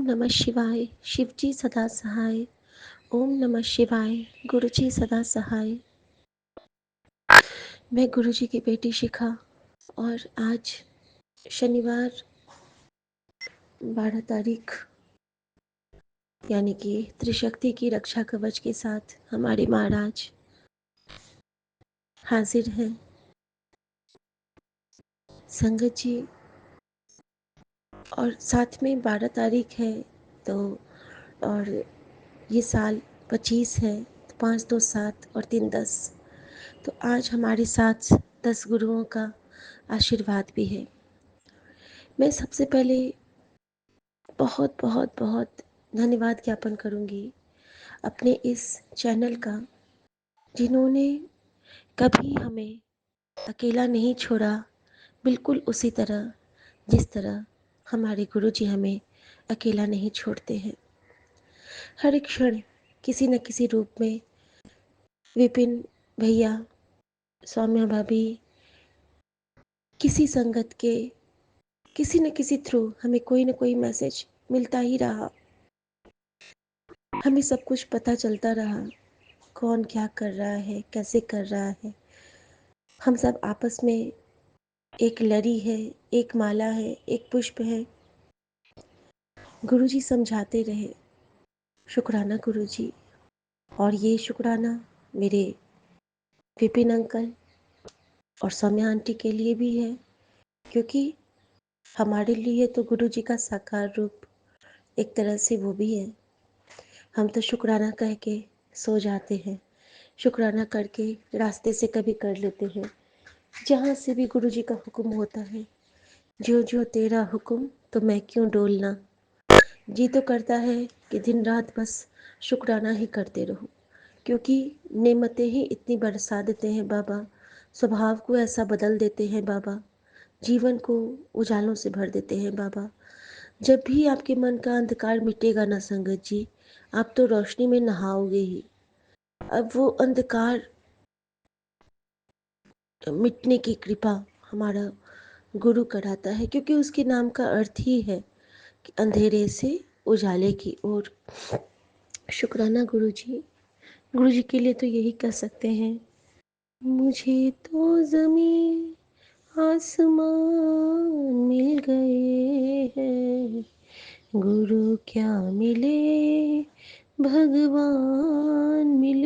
नमः शिवाय, शिव जी सदा सहाय। ओम नमः शिवाय, गुरु जी सदा सहाय। मैं गुरु जी की बेटी शिखा और आज शनिवार 12 तारीख यानी कि त्रिशक्ति की रक्षा कवच के साथ हमारे महाराज हाजिर हैं। संगत जी, और साथ में 12 तारीख है तो और ये साल 25 है तो 5 2 7 और 3 10। तो आज हमारे साथ 10 गुरुओं का आशीर्वाद भी है। मैं सबसे पहले बहुत बहुत बहुत धन्यवाद ज्ञापन करूंगी अपने इस चैनल का, जिन्होंने कभी हमें अकेला नहीं छोड़ा, बिल्कुल उसी तरह जिस तरह हमारे गुरुजी हमें अकेला नहीं छोड़ते हैं। हर एक क्षण किसी न किसी रूप में विपिन भैया, सौम्या भाभी, किसी संगत के किसी न किसी थ्रू हमें कोई न कोई मैसेज मिलता ही रहा। हमें सब कुछ पता चलता रहा, कौन क्या कर रहा है, कैसे कर रहा है। हम सब आपस में एक लड़ी है, एक माला है, एक पुष्प है। गुरुजी समझाते रहे, शुक्राना गुरुजी। और ये शुक्राना मेरे विपिन अंकल और सौम्या आंटी के लिए भी है, क्योंकि हमारे लिए तो गुरुजी का साकार रूप एक तरह से वो भी है। हम तो शुक्राना कह के सो जाते हैं, शुक्राना करके रास्ते से कभी कर लेते हैं, जहाँ से भी गुरुजी का हुक्म होता है। जो जो तेरा हुक्म तो मैं क्यों डोलना। जी तो करता है कि दिन रात बस शुक्राना ही करते रहो, क्योंकि नेमतें ही इतनी बरसा देते हैं बाबा, स्वभाव को ऐसा बदल देते हैं बाबा, जीवन को उजालों से भर देते हैं बाबा। जब भी आपके मन का अंधकार मिटेगा ना संगत जी, आप तो रोशनी में नहाओगे ही। अब वो अंधकार मिटने की कृपा हमारा गुरु कराता है, क्योंकि उसके नाम का अर्थ ही है कि अंधेरे से उजाले की ओर। शुक्राना गुरुजी। गुरुजी के लिए तो यही कह सकते हैं, मुझे तो ज़मीं आसमान मिल गए हैं, गुरु क्या मिले भगवान मिल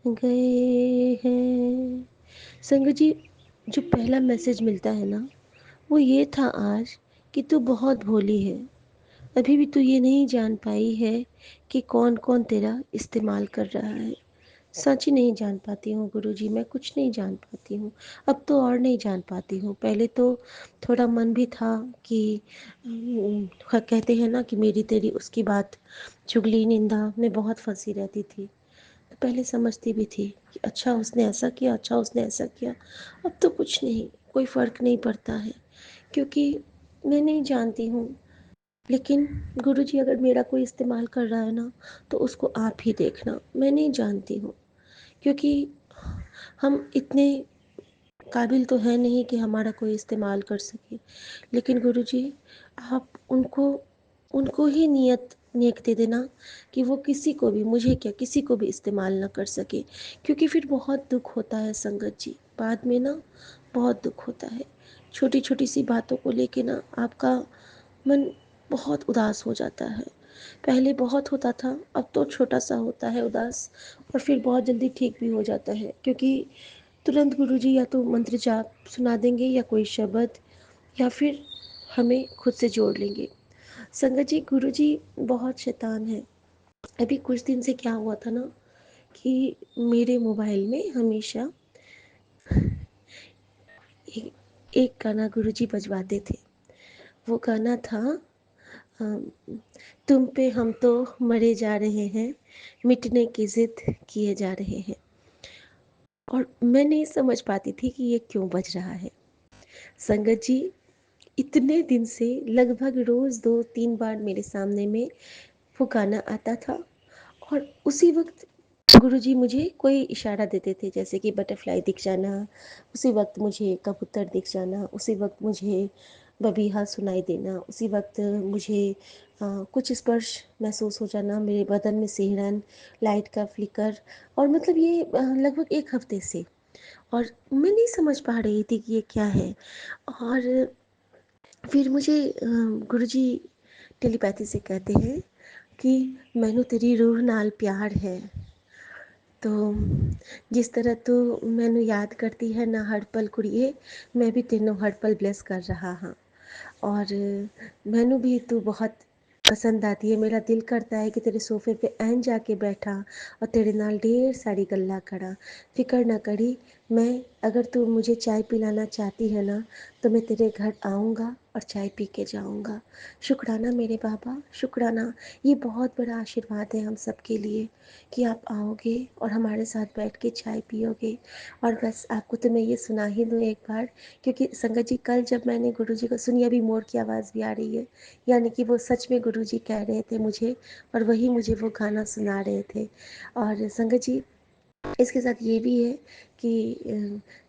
गए हैं। संगत जी, जो पहला मैसेज मिलता है ना, वो ये था आज कि तू बहुत भोली है। अभी भी तू ये नहीं जान पाई है कि कौन कौन तेरा इस्तेमाल कर रहा है। सच ही नहीं जान पाती हूँ गुरुजी, मैं कुछ नहीं जान पाती हूँ। अब तो और नहीं जान पाती हूँ। पहले तो थोड़ा मन भी था कि कहते हैं ना कि मेरी तेरी उसकी बात, चुगली निंदा में बहुत फंसी रहती थी। तो पहले समझती भी थी कि अच्छा उसने ऐसा किया, अच्छा उसने ऐसा किया। अब तो कुछ नहीं, कोई फ़र्क नहीं पड़ता है, क्योंकि मैं नहीं जानती हूँ। लेकिन गुरुजी अगर मेरा कोई इस्तेमाल कर रहा है ना, तो उसको आप ही देखना, मैं नहीं जानती हूँ। क्योंकि हम इतने काबिल तो हैं नहीं कि हमारा कोई इस्तेमाल कर सके। लेकिन गुरुजी, आप उनको उनको ही नियत नेक दे देना कि वो किसी को भी, मुझे क्या, किसी को भी इस्तेमाल ना कर सके, क्योंकि फिर बहुत दुख होता है संगत जी। बाद में ना बहुत दुख होता है। छोटी छोटी सी बातों को लेके ना आपका मन बहुत उदास हो जाता है। पहले बहुत होता था, अब तो छोटा सा होता है उदास, और फिर बहुत जल्दी ठीक भी हो जाता है, क्योंकि तुरंत गुरुजी या तो मंत्र जाप सुना देंगे या कोई शब्द, या फिर हमें खुद से जोड़ लेंगे। संगत जी, गुरुजी बहुत शैतान है। अभी कुछ दिन से क्या हुआ था ना कि मेरे मोबाइल में हमेशा एक, एक गाना गुरुजी बजवाते थे। वो गाना था, तुम पे हम तो मरे जा रहे हैं, मिटने की जिद किए जा रहे हैं। और मैं नहीं समझ पाती थी कि ये क्यों बज रहा है। संगत जी, इतने दिन से लगभग रोज़ 2-3 बार मेरे सामने में वो गाना आता था, और उसी वक्त गुरुजी मुझे कोई इशारा देते थे, जैसे कि बटरफ्लाई दिख जाना, उसी वक्त मुझे कबूतर दिख जाना, उसी वक्त मुझे बबीहा सुनाई देना, उसी वक़्त मुझे कुछ स्पर्श महसूस हो जाना, मेरे बदन में सिहरन, लाइट का फ्लिकर, और मतलब ये लगभग 1 हफ़्ते से, और मैं नहीं समझ पा रही थी कि ये क्या है। और फिर मुझे गुरुजी टेलीपैथी से कहते हैं कि मैनू तेरी रूह नाल प्यार है। तो जिस तरह तू मैनू याद करती है ना हर पल कुड़िए, मैं भी तेनों हर पल ब्लेस कर रहा हाँ। और मैनू भी तू बहुत पसंद आती है। मेरा दिल करता है कि तेरे सोफे पे ऐन जाके बैठा और तेरे नाल ढेर सारी गल्ला करा। फिक्र ना करी, मैं अगर तू मुझे चाय पिलाना चाहती है ना, तो मैं तेरे घर आऊँगा और चाय पी के जाऊँगा। शुक्राना मेरे बाबा, शुक्राना। ये बहुत बड़ा आशीर्वाद है हम सब के लिए कि आप आओगे और हमारे साथ बैठ के चाय पियोगे। और बस आपको तो मैं ये सुना ही दूँ एक बार, क्योंकि संगत जी कल जब मैंने गुरुजी को सुनी, अभी मोर की आवाज़ भी आ रही है, यानी कि वो सच में गुरुजी कह रहे थे मुझे, और वही मुझे वो गाना सुना रहे थे। और संगत जी इसके साथ ये भी है कि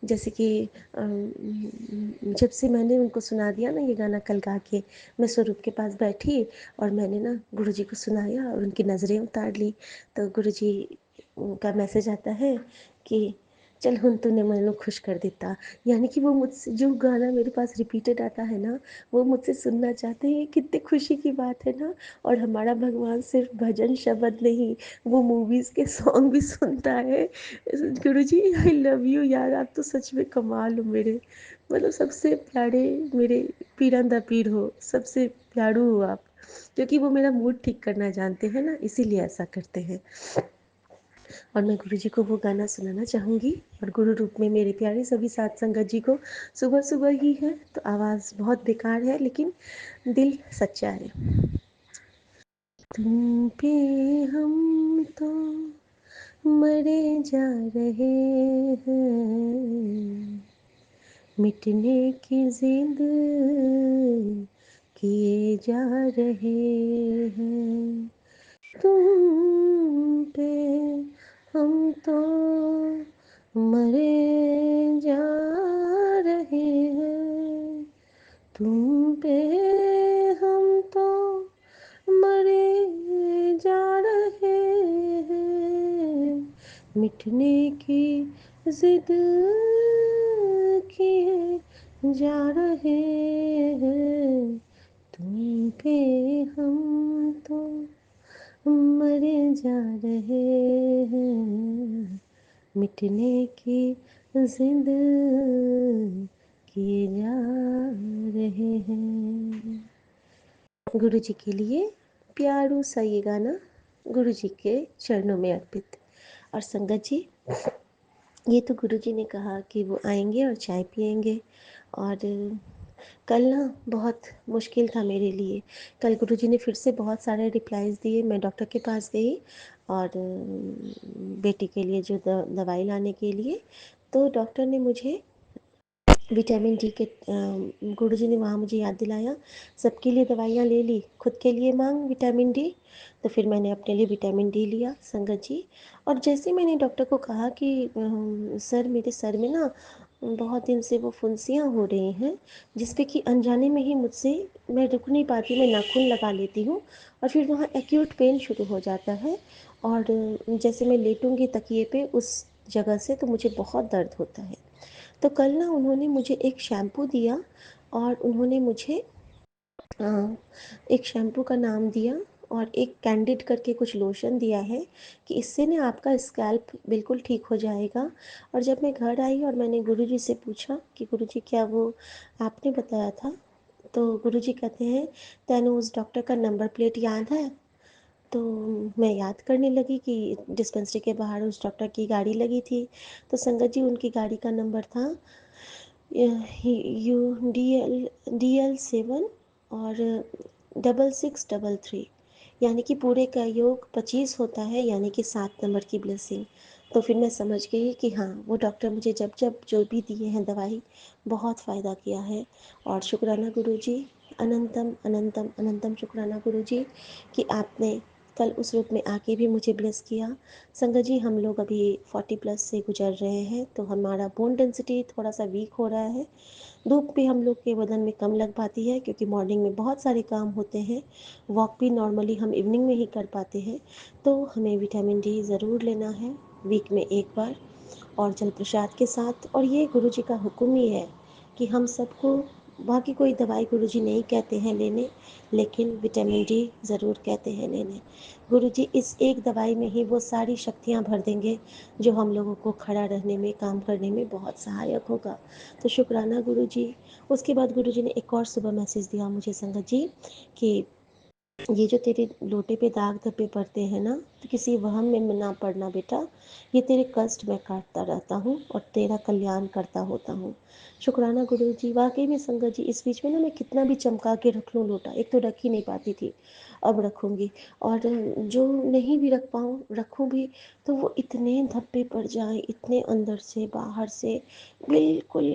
जैसे कि जब से मैंने उनको सुना दिया ना ये गाना कल गा के, मैं स्वरूप के पास बैठी और मैंने ना गुरुजी को सुनाया और उनकी नज़रें उतार ली, तो गुरुजी का मैसेज आता है कि चल हुन तूने मैनू खुश कर दिता। यानी कि वो मुझसे जो गाना मेरे पास रिपीटेड आता है ना, वो मुझसे सुनना चाहते हैं। कितनी खुशी की बात है ना। और हमारा भगवान सिर्फ भजन शब्द नहीं, वो मूवीज़ के सॉन्ग भी सुनता है। गुरुजी आई लव यू यार, आप तो सच में कमाल हो मेरे, मतलब सबसे प्यारे मेरे पीरन दा पीर हो, सबसे प्यारू हो आप, क्योंकि वो मेरा मूड ठीक करना जानते हैं ना, इसीलिए ऐसा करते हैं। और मैं गुरुजी को वो गाना सुनाना चाहूँगी, और गुरु रूप में मेरे प्यारे सभी साथ संगत जी को। सुबह सुबह ही है तो आवाज़ बहुत बेकार है, लेकिन दिल सच्चा है। तुम पे हम तो मरे जा रहे हैं, मिटने की जिद किए जा रहे हैं। तुम पे हम तो मरे जा रहे हैं, तुम पे हम तो मरे जा रहे हैं, मिटने की जिद किए जा रहे हैं। तुम पे हम तो मरे जा रहे हैं, मिटने की जिद किए जा रहे हैं। गुरु जी के लिए प्यारू सा ये गाना गुरु जी के चरणों में अर्पित। और संगत जी, ये तो गुरु जी ने कहा कि वो आएंगे और चाय पियेंगे। और कल ना बहुत मुश्किल था मेरे लिए। कल गुरुजी ने फिर से बहुत सारे रिप्लाईज़ दिए। मैं डॉक्टर के पास गई और बेटी के लिए जो दवाई लाने के लिए, तो डॉक्टर ने मुझे विटामिन डी के गुरुजी ने वहाँ मुझे याद दिलाया, सबके लिए दवाइयाँ ले ली, खुद के लिए मांग विटामिन डी। तो फिर मैंने अपने लिए विटामिन डी लिया संगत जी। और जैसे मैंने डॉक्टर को कहा कि सर मेरे सर में ना बहुत दिन से वो फुंसियाँ हो रही हैं, जिस पे कि अनजाने में ही मुझसे मैं रुक नहीं पाती, मैं नाखून लगा लेती हूँ और फिर वहाँ एक्यूट पेन शुरू हो जाता है। और जैसे मैं लेटूँगी तकिए पे उस जगह से, तो मुझे बहुत दर्द होता है। तो कल ना उन्होंने मुझे एक शैम्पू दिया, और उन्होंने मुझे एक शैम्पू का नाम दिया और एक कैंडिड करके कुछ लोशन दिया है कि इससे ना आपका स्कैल्प बिल्कुल ठीक हो जाएगा। और जब मैं घर आई और मैंने गुरुजी से पूछा कि गुरुजी क्या वो आपने बताया था, तो गुरुजी कहते हैं तेनू उस डॉक्टर का नंबर प्लेट याद है। तो मैं याद करने लगी कि डिस्पेंसरी के बाहर उस डॉक्टर की गाड़ी लगी थी। तो संगत जी उनकी गाड़ी का नंबर था UDL 7 और 6633, यानी कि पूरे का योग 25 होता है, यानी कि 7 नंबर की ब्लेसिंग। तो फिर मैं समझ गई कि हाँ, वो डॉक्टर मुझे जब जब जो भी दिए हैं दवाई, बहुत फ़ायदा किया है। और शुक्राना गुरुजी, अनंतम अनंतम अनंतम शुक्राना गुरुजी कि आपने कल उस रूप में आके भी मुझे ब्लेस किया। संगत जी, हम लोग अभी 40 प्लस से गुजर रहे हैं, तो हमारा बोन डेंसिटी थोड़ा सा वीक हो रहा है। धूप भी हम लोग के बदन में कम लग पाती है, क्योंकि मॉर्निंग में बहुत सारे काम होते हैं। वॉक भी नॉर्मली हम इवनिंग में ही कर पाते हैं। तो हमें विटामिन डी ज़रूर लेना है, वीक में एक बार, और जल प्रसाद के साथ। और ये गुरु जी का हुक्म ही है कि हम सबको, बाकी कोई दवाई गुरु जी नहीं कहते हैं लेने, लेकिन विटामिन डी ज़रूर कहते हैं लेने। गुरु जी इस एक दवाई में ही वो सारी शक्तियाँ भर देंगे जो हम लोगों को खड़ा रहने में, काम करने में बहुत सहायक होगा। तो शुक्राना गुरु जी। उसके बाद गुरु जी ने एक और सुबह मैसेज दिया मुझे संगत जी कि ये जो तेरे लोटे पे दाग धब्बे पड़ते हैं ना, तो किसी वहम में ना पड़ना बेटा, ये तेरे कष्ट मैं काटता रहता हूँ और तेरा कल्याण करता होता हूँ। शुक्राना गुरु जी। वाकई में संगत जी, इस बीच में ना मैं कितना भी चमका के रख लूँ लोटा, एक तो रख ही नहीं पाती थी, अब रखूँगी। और जो नहीं भी रख पाऊँ, रखूँ भी तो वो इतने धब्बे पड़ जाएँ, इतने अंदर से बाहर से, बिल्कुल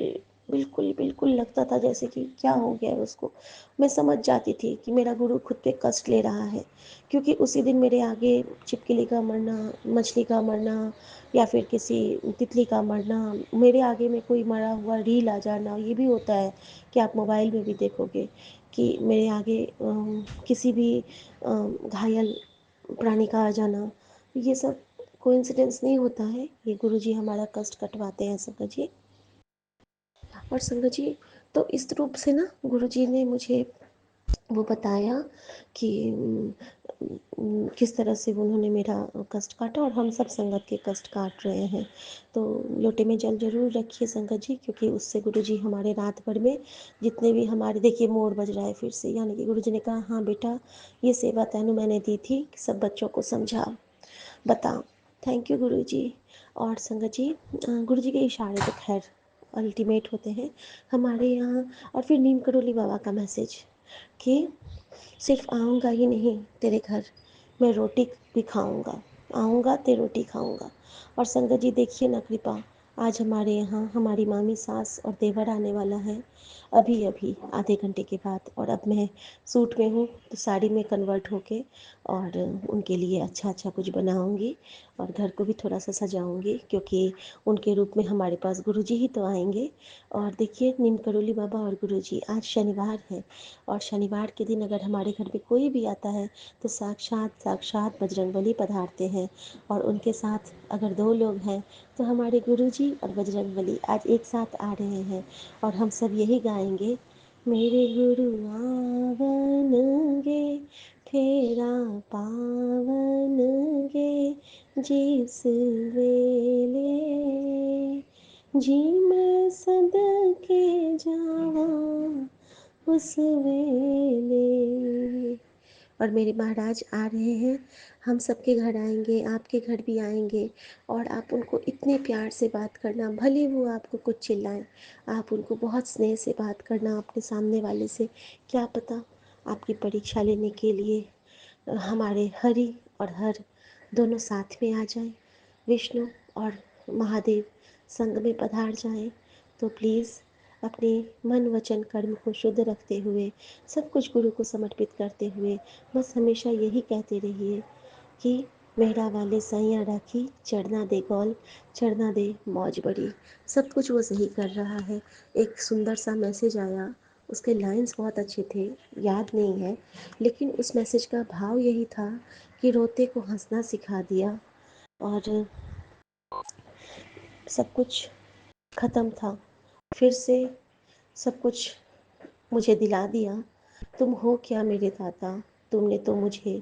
बिल्कुल बिल्कुल लगता था जैसे कि क्या हो गया है उसको। मैं समझ जाती थी कि मेरा गुरु खुद पे कष्ट ले रहा है, क्योंकि उसी दिन मेरे आगे छिपकली का मरना, मछली का मरना, या फिर किसी तितली का मरना, मेरे आगे में कोई मरा हुआ रील आ जाना, ये भी होता है कि आप मोबाइल में भी देखोगे कि मेरे आगे किसी भी घायल प्राणी का आ जाना। ये सब कोइंसिडेंस नहीं होता है, ये गुरुजी हमारा कष्ट कटवाते हैं संगत जी। और संगत जी, तो इस रूप से ना गुरुजी ने मुझे वो बताया कि किस तरह से उन्होंने मेरा कष्ट काटा, और हम सब संगत के कष्ट काट रहे हैं। तो लोटे में जल जरूर रखिए संगत जी, क्योंकि उससे गुरु जी हमारे रात भर में जितने भी हमारे, देखिए मोर बज रहा है फिर से, यानी कि गुरु जी ने कहा हाँ बेटा, ये सेवा तैनू मैंने दी थी कि सब बच्चों को समझा, बता। थैंक यू गुरु जी। और संगत जी, गुरु जी के इशारे तो खैर अल्टीमेट होते हैं हमारे यहाँ। और फिर नीम करोली बाबा का मैसेज कि सिर्फ आऊँगा ही नहीं तेरे घर, मैं रोटी भी खाऊँगा, आऊँगा ते रोटी खाऊँगा। और संगत जी देखिए ना कृपा, आज हमारे यहाँ हमारी मामी सास और देवर आने वाला है अभी अभी आधे घंटे के बाद। और अब मैं सूट में हूँ तो साड़ी में कन्वर्ट होके और उनके लिए अच्छा अच्छा कुछ बनाऊँगी, और घर को भी थोड़ा सा सजाऊँगी, क्योंकि उनके रूप में हमारे पास गुरुजी ही तो आएंगे। और देखिए नीम करोली बाबा और गुरुजी, आज शनिवार है, और शनिवार के दिन अगर हमारे घर में कोई भी आता है तो साक्षात साक्षात बजरंगबली पधारते हैं। और उनके साथ अगर दो लोग हैं तो हमारे गुरुजी और बजरंगबली आज एक साथ आ रहे हैं। और हम सब यही गाएंगे, मेरे गुरु आवन गे, फेरा पावन गे, जिस वेले जी मैं सदके जावा उस वेले। और मेरे महाराज आ रहे हैं, हम सबके घर आएंगे, आपके घर भी आएंगे, और आप उनको इतने प्यार से बात करना, भले वो आपको कुछ चिल्लाएं, आप उनको बहुत स्नेह से बात करना अपने सामने वाले से। क्या पता आपकी परीक्षा लेने के लिए हमारे हरि और हर दोनों साथ में आ जाएं, विष्णु और महादेव संग में पधार जाएं। तो प्लीज़ अपने मन वचन कर्म को शुद्ध रखते हुए, सब कुछ गुरु को समर्पित करते हुए, बस हमेशा यही कहते रहिए कि मेहरा वाले सैया राखी, चढ़ना दे गौल, चढ़ना दे मौज बड़ी। सब कुछ वो सही कर रहा है। एक सुंदर सा मैसेज आया, उसके लाइंस बहुत अच्छे थे, याद नहीं है, लेकिन उस मैसेज का भाव यही था कि रोते को हंसना सिखा दिया। और सब कुछ ख़त्म था, फिर से सब कुछ मुझे दिला दिया, तुम हो क्या मेरे दाता, तुमने तो मुझे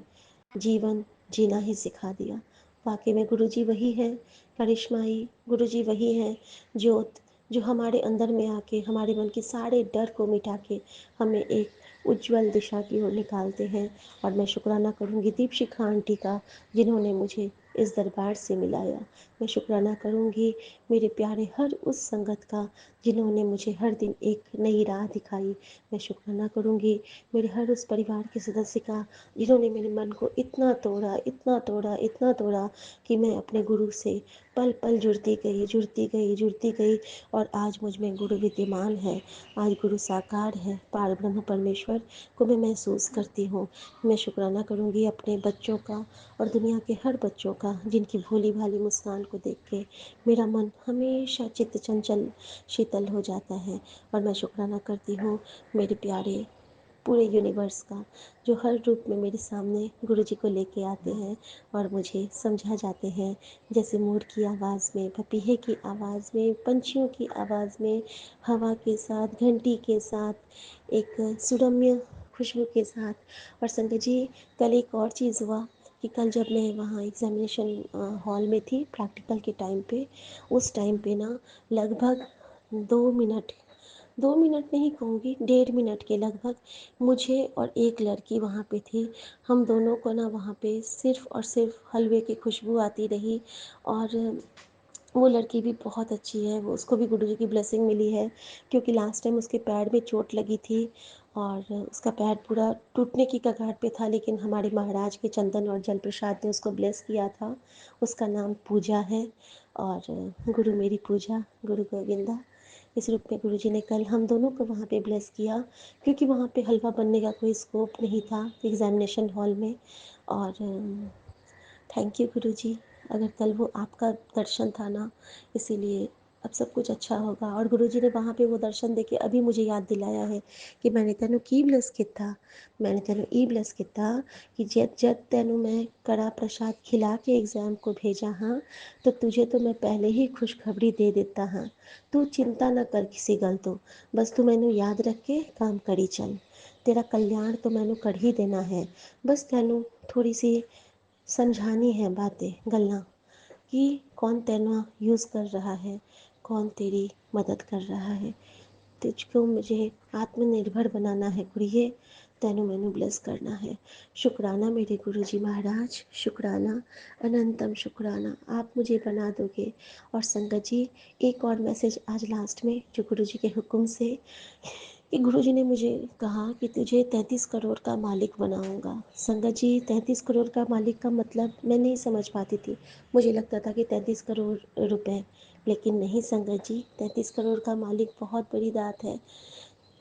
जीवन जीना ही सिखा दिया। वाकई में गुरुजी वही हैं करिश्माई, गुरुजी वही हैं ज्योत, जो हमारे अंदर में आके हमारे मन के सारे डर को मिटा के हमें एक उज्जवल दिशा की ओर निकालते हैं। और मैं शुक्राना करूँगी दीपशिखा आंटी का, जिन्होंने मुझे इस दरबार से मिलाया। मैं शुक्राना करूँगी मेरे प्यारे हर उस संगत का जिन्होंने मुझे हर दिन एक नई राह दिखाई। मैं शुक्राना करूँगी मेरे हर उस परिवार के सदस्य का, जिन्होंने मेरे मन को इतना तोड़ा, इतना तोड़ा, इतना तोड़ा कि मैं अपने गुरु से पल-पल जुड़ती गई, जुड़ती गई, जुड़ती गई और आज मुझ में गुरु विद्यमान है। आज गुरु साकार है, पारब्रह्म परमेश्वर को मैं महसूस करती हूँ। मैं शुक्राना करूँगी अपने बच्चों का और दुनिया के हर बच्चों का, जिनकी भोली-भाली मुस्कान को देख के मेरा मन हमेशा चित्त चंचल शीतल हो जाता है। और मैं शुक्राना करती हूँ मेरे प्यारे पूरे यूनिवर्स का, जो हर रूप में मेरे सामने गुरुजी को लेके आते हैं और मुझे समझा जाते हैं। जैसे मोर की आवाज़ में, पपीहे की आवाज़ में, पंछियों की आवाज़ में, हवा के साथ, घंटी के साथ, एक सुरम्य खुशबू के साथ। और संगत जी, कल एक और चीज़ हुआ कि कल जब मैं वहाँ एग्ज़ामिनेशन हॉल में थी प्रैक्टिकल के टाइम पे, उस टाइम पे ना लगभग 2 मिनट, 2 मिनट नहीं कहूँगी, 1.5 मिनट के लगभग मुझे और एक लड़की वहाँ पे थी, हम दोनों को ना वहाँ पे सिर्फ़ और सिर्फ़ हलवे की खुशबू आती रही। और वो लड़की भी बहुत अच्छी है, वो उसको भी गुरुजी की ब्लेसिंग मिली है, क्योंकि लास्ट टाइम उसके पैर में चोट लगी थी और उसका पैर पूरा टूटने की कगार पे था, लेकिन हमारे महाराज के चंदन और जल प्रसाद ने उसको ब्लेस किया था। उसका नाम पूजा है और गुरु मेरी पूजा, गुरु गोविंदा, इस रूप में गुरुजी ने कल हम दोनों को वहाँ पे ब्लेस किया, क्योंकि वहाँ पे हलवा बनने का कोई स्कोप नहीं था एग्ज़ामिनेशन हॉल में। और थैंक यू गुरुजी, अगर कल वो आपका दर्शन था ना, इसीलिए अब सब कुछ अच्छा होगा। और गुरुजी ने वहाँ पे वो दर्शन देके अभी मुझे याद दिलाया है कि मैंने तेनों की ब्लेस किया, मैंने तेनों ई ब्लेस किया कि जब जब तेनों मैं कड़ा प्रसाद खिला के एग्ज़ाम को भेजा हाँ, तो तुझे तो मैं पहले ही खुशखबरी दे देता हाँ। तू चिंता न कर किसी गल तो, बस तू मैनू याद रख के काम करी चल, तेरा कल्याण तो मैनू कर ही देना है। बस तेनों थोड़ी सी समझानी है बातें गल्लां कि कौन तेना यूज़ कर रहा है, कौन तेरी मदद कर रहा है। तुझको मुझे आत्मनिर्भर बनाना है कुड़िए, तेनू मैनू ब्लेस करना है। शुक्राना मेरे गुरुजी महाराज, शुक्राना, अनंतम शुक्राना, आप मुझे बना दोगे। और संगत जी, एक और मैसेज आज लास्ट में जो गुरुजी के हुक्म से, कि गुरुजी ने मुझे कहा कि तुझे 33 करोड़ का मालिक बनाऊंगा। संगत जी, 33 करोड़ का मालिक का मतलब मैं नहीं समझ पाती थी। मुझे लगता था कि 33 करोड़ रुपए, लेकिन नहीं संगत जी, 33 करोड़ का मालिक बहुत बड़ी बात है।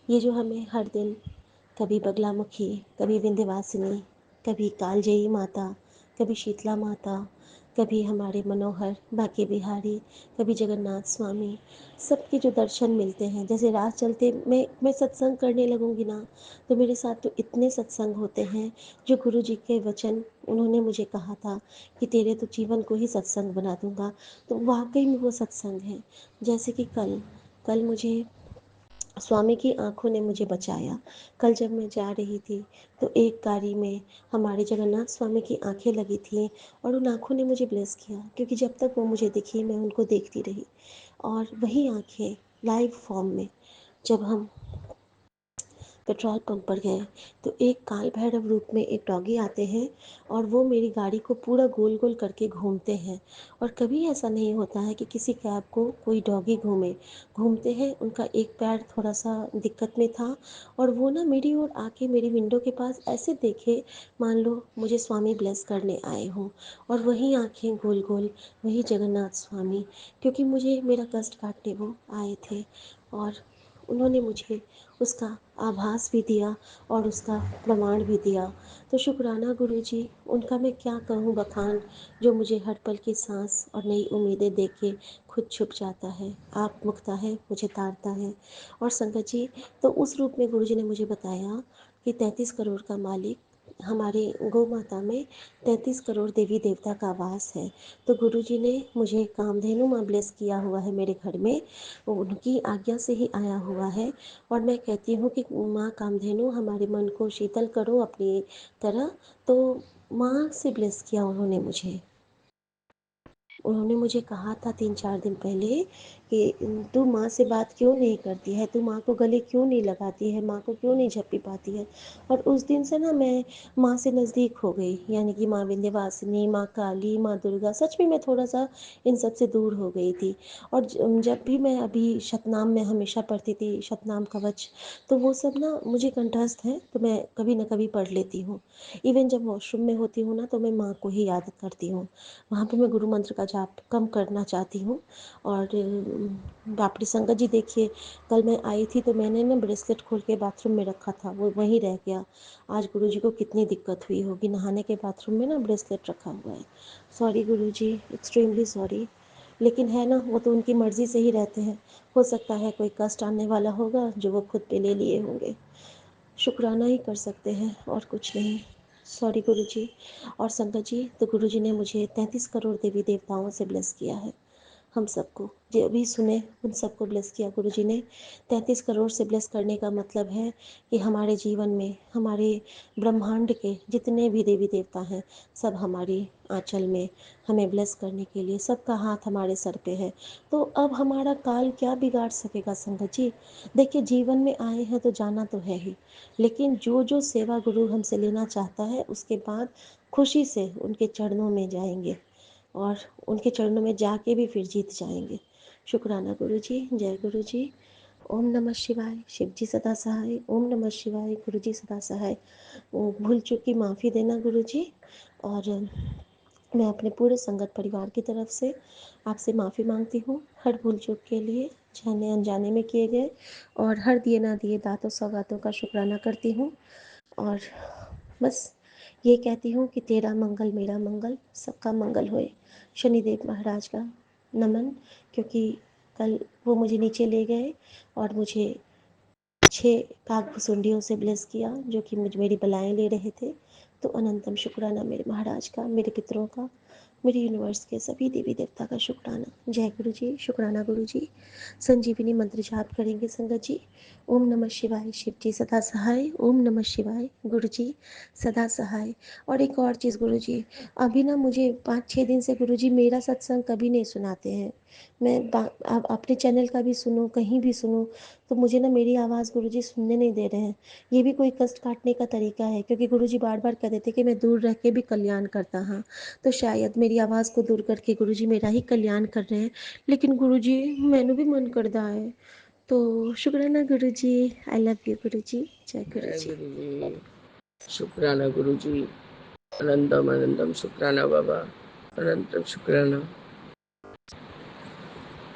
ये जो हमें हर दिन कभी बगलामुखी, कभी विंध्यवासिनी, कभी कालजयी माता, कभी शीतला माता, कभी हमारे मनोहर बांके बिहारी, कभी जगन्नाथ स्वामी, सबके जो दर्शन मिलते हैं। जैसे रात चलते मैं सत्संग करने लगूंगी ना, तो मेरे साथ तो इतने सत्संग होते हैं जो गुरु जी के वचन, उन्होंने मुझे कहा था कि तेरे तो जीवन को ही सत्संग बना दूंगा, तो वाकई में वो सत्संग है। जैसे कि कल कल मुझे स्वामी की आंखों ने मुझे बचाया। कल जब मैं जा रही थी तो एक गाड़ी में हमारे जगन्नाथ स्वामी की आंखें लगी थी और उन आंखों ने मुझे ब्लेस किया, क्योंकि जब तक वो मुझे दिखी मैं उनको देखती रही। और वही आंखें लाइव फॉर्म में, जब हम पेट्रोल पंप पर गए तो एक काल भैरव रूप में एक डॉगी आते हैं और वो मेरी गाड़ी को पूरा गोल गोल करके घूमते हैं। और कभी ऐसा नहीं होता है कि किसी कैब को कोई डॉगी घूमते हैं। उनका एक पैर थोड़ा सा दिक्कत में था और वो ना मेरी ओर आके मेरी विंडो के पास ऐसे देखे, मान लो मुझे स्वामी ब्लेस करने आए हों। और वही आंखें गोल गोल, वही जगन्नाथ स्वामी, क्योंकि मुझे मेरा कष्ट काटने वो आए थे। और उन्होंने मुझे उसका आभास भी दिया और उसका प्रमाण भी दिया। तो शुक्राना गुरुजी, उनका मैं क्या कहूँ बखान, जो मुझे हर पल की सांस और नई उम्मीदें दे के खुद छुप जाता है, आप मुक्ता है मुझे तारता है। और संगत जी, तो उस रूप में गुरुजी ने मुझे बताया कि 33 करोड़ का मालिक, हमारे गौ माता में 33 करोड़ देवी देवता का वास है। तो गुरुजी ने मुझे कामधेनु माँ ब्लेस किया हुआ है मेरे घर में, वो उनकी आज्ञा से ही आया हुआ है। और मैं कहती हूँ कि माँ कामधेनु हमारे मन को शीतल करो अपनी तरह। तो माँ से ब्लेस किया उन्होंने मुझे, उन्होंने मुझे कहा था 3-4 दिन पहले कि तू माँ से बात क्यों नहीं करती है, तू माँ को गले क्यों नहीं लगाती है, माँ को क्यों नहीं झप्पी पाती है। और उस दिन से ना मैं माँ से नज़दीक हो गई, यानी कि माँ विंध्यवासिनी, माँ काली, माँ दुर्गा, सच में मैं थोड़ा सा इन सब से दूर हो गई थी। और जब भी मैं अभी शतनाम में हमेशा पढ़ती थी, शतनाम कवच, तो वो सब ना मुझे कंठस्थ है, तो मैं कभी ना कभी पढ़ लेती हूँ। इवन जब वॉशरूम में होती हूँ ना, तो मैं माँ को ही याद करती हूँ। वहाँ पे मैं गुरु मंत्र का जाप कम करना चाहती हूँ। और बापड़ी संगत जी, देखिए कल मैं आई थी तो मैंने ना ब्रेसलेट खोल के बाथरूम में रखा था, वो वहीं रह गया। आज गुरु जी को कितनी दिक्कत हुई होगी, नहाने के बाथरूम में ना ब्रेसलेट रखा हुआ है। सॉरी गुरु जी, एक्सट्रीमली सॉरी। लेकिन है ना, वो तो उनकी मर्ज़ी से ही रहते हैं। हो सकता है कोई कष्ट आने वाला होगा जो वो खुद पे ले लिए होंगे। शुक्राना ही कर सकते हैं और कुछ नहीं। सॉरी गुरुजी। और संगत जी, तो गुरुजी ने मुझे 33 करोड़ देवी देवताओं से ब्लेस किया है। हम सबको जो भी सुने उन सबको ब्लेस किया गुरुजी ने। 33 करोड़ से ब्लेस करने का मतलब है कि हमारे जीवन में, हमारे ब्रह्मांड के जितने भी देवी देवता हैं, सब हमारी आंचल में हमें ब्लेस करने के लिए, सबका हाथ हमारे सर पे है। तो अब हमारा काल क्या बिगाड़ सकेगा संगत जी। देखिए, जीवन में आए हैं तो जाना तो है ही, लेकिन जो जो सेवा गुरु हमसे लेना चाहता है, उसके बाद खुशी से उनके चरणों में जाएंगे और उनके चरणों में जाके भी फिर जीत जाएंगे। शुक्राना गुरु जी। जय गुरु जी। ओम नमः शिवाय। शिव जी सदा सहाय। ओम नमः शिवाय। गुरु जी सदा सहाय। भूल चूक की माफ़ी देना गुरु जी। और मैं अपने पूरे संगत परिवार की तरफ से आपसे माफ़ी मांगती हूँ हर भूल चूक के लिए, जाने अनजाने में किए गए, और हर दिए ना दिए दातों सौगातों का शुक्राना करती हूँ। और बस ये कहती हूँ कि तेरा मंगल मेरा मंगल, सबका मंगल होए। शनिदेव महाराज का नमन, क्योंकि कल वो मुझे नीचे ले गए और मुझे 6 काकभुसुंडियों से ब्लेस किया, जो कि मेरी बलाएं ले रहे थे। तो अनंतम शुक्राना मेरे महाराज का, मेरे पितरों का, मेरे यूनिवर्स के सभी देवी देवता का शुक्राना। जय गुरु जी। शुक्राना गुरु जी। संजीवनी मंत्र जाप करेंगे संगत जी। ओम नमः शिवाय। शिव जी सदा सहाय। ओम नमः शिवाय। गुरु जी सदा सहाय। और एक और चीज़ गुरु जी, अभी ना मुझे 5-6 दिन से गुरु जी मेरा सत्संग कभी नहीं सुनाते हैं। मैं अपने चैनल का भी सुनूं, कहीं भी सुनूं, तो मुझे ना मेरी आवाज़ गुरुजी सुनने नहीं दे रहे हैं। ये भी कोई कष्ट काटने का तरीका है, क्योंकि गुरुजी बार बार कह देते कि मैं दूर रह के भी कल्याण करता हाँ। तो शायद मेरी आवाज़ को दूर करके गुरुजी मेरा ही कल्याण कर रहे हैं। लेकिन गुरुजी, मैंने भी मन करता है। तो शुक्राना गुरुजी। आई लव यू गुरुजी। जय गुरुजी। गुरुजी, शुक्राना गुरुजी, अनंतम अनंतम शुक्राना बाबा, अनंतम शुक्राना।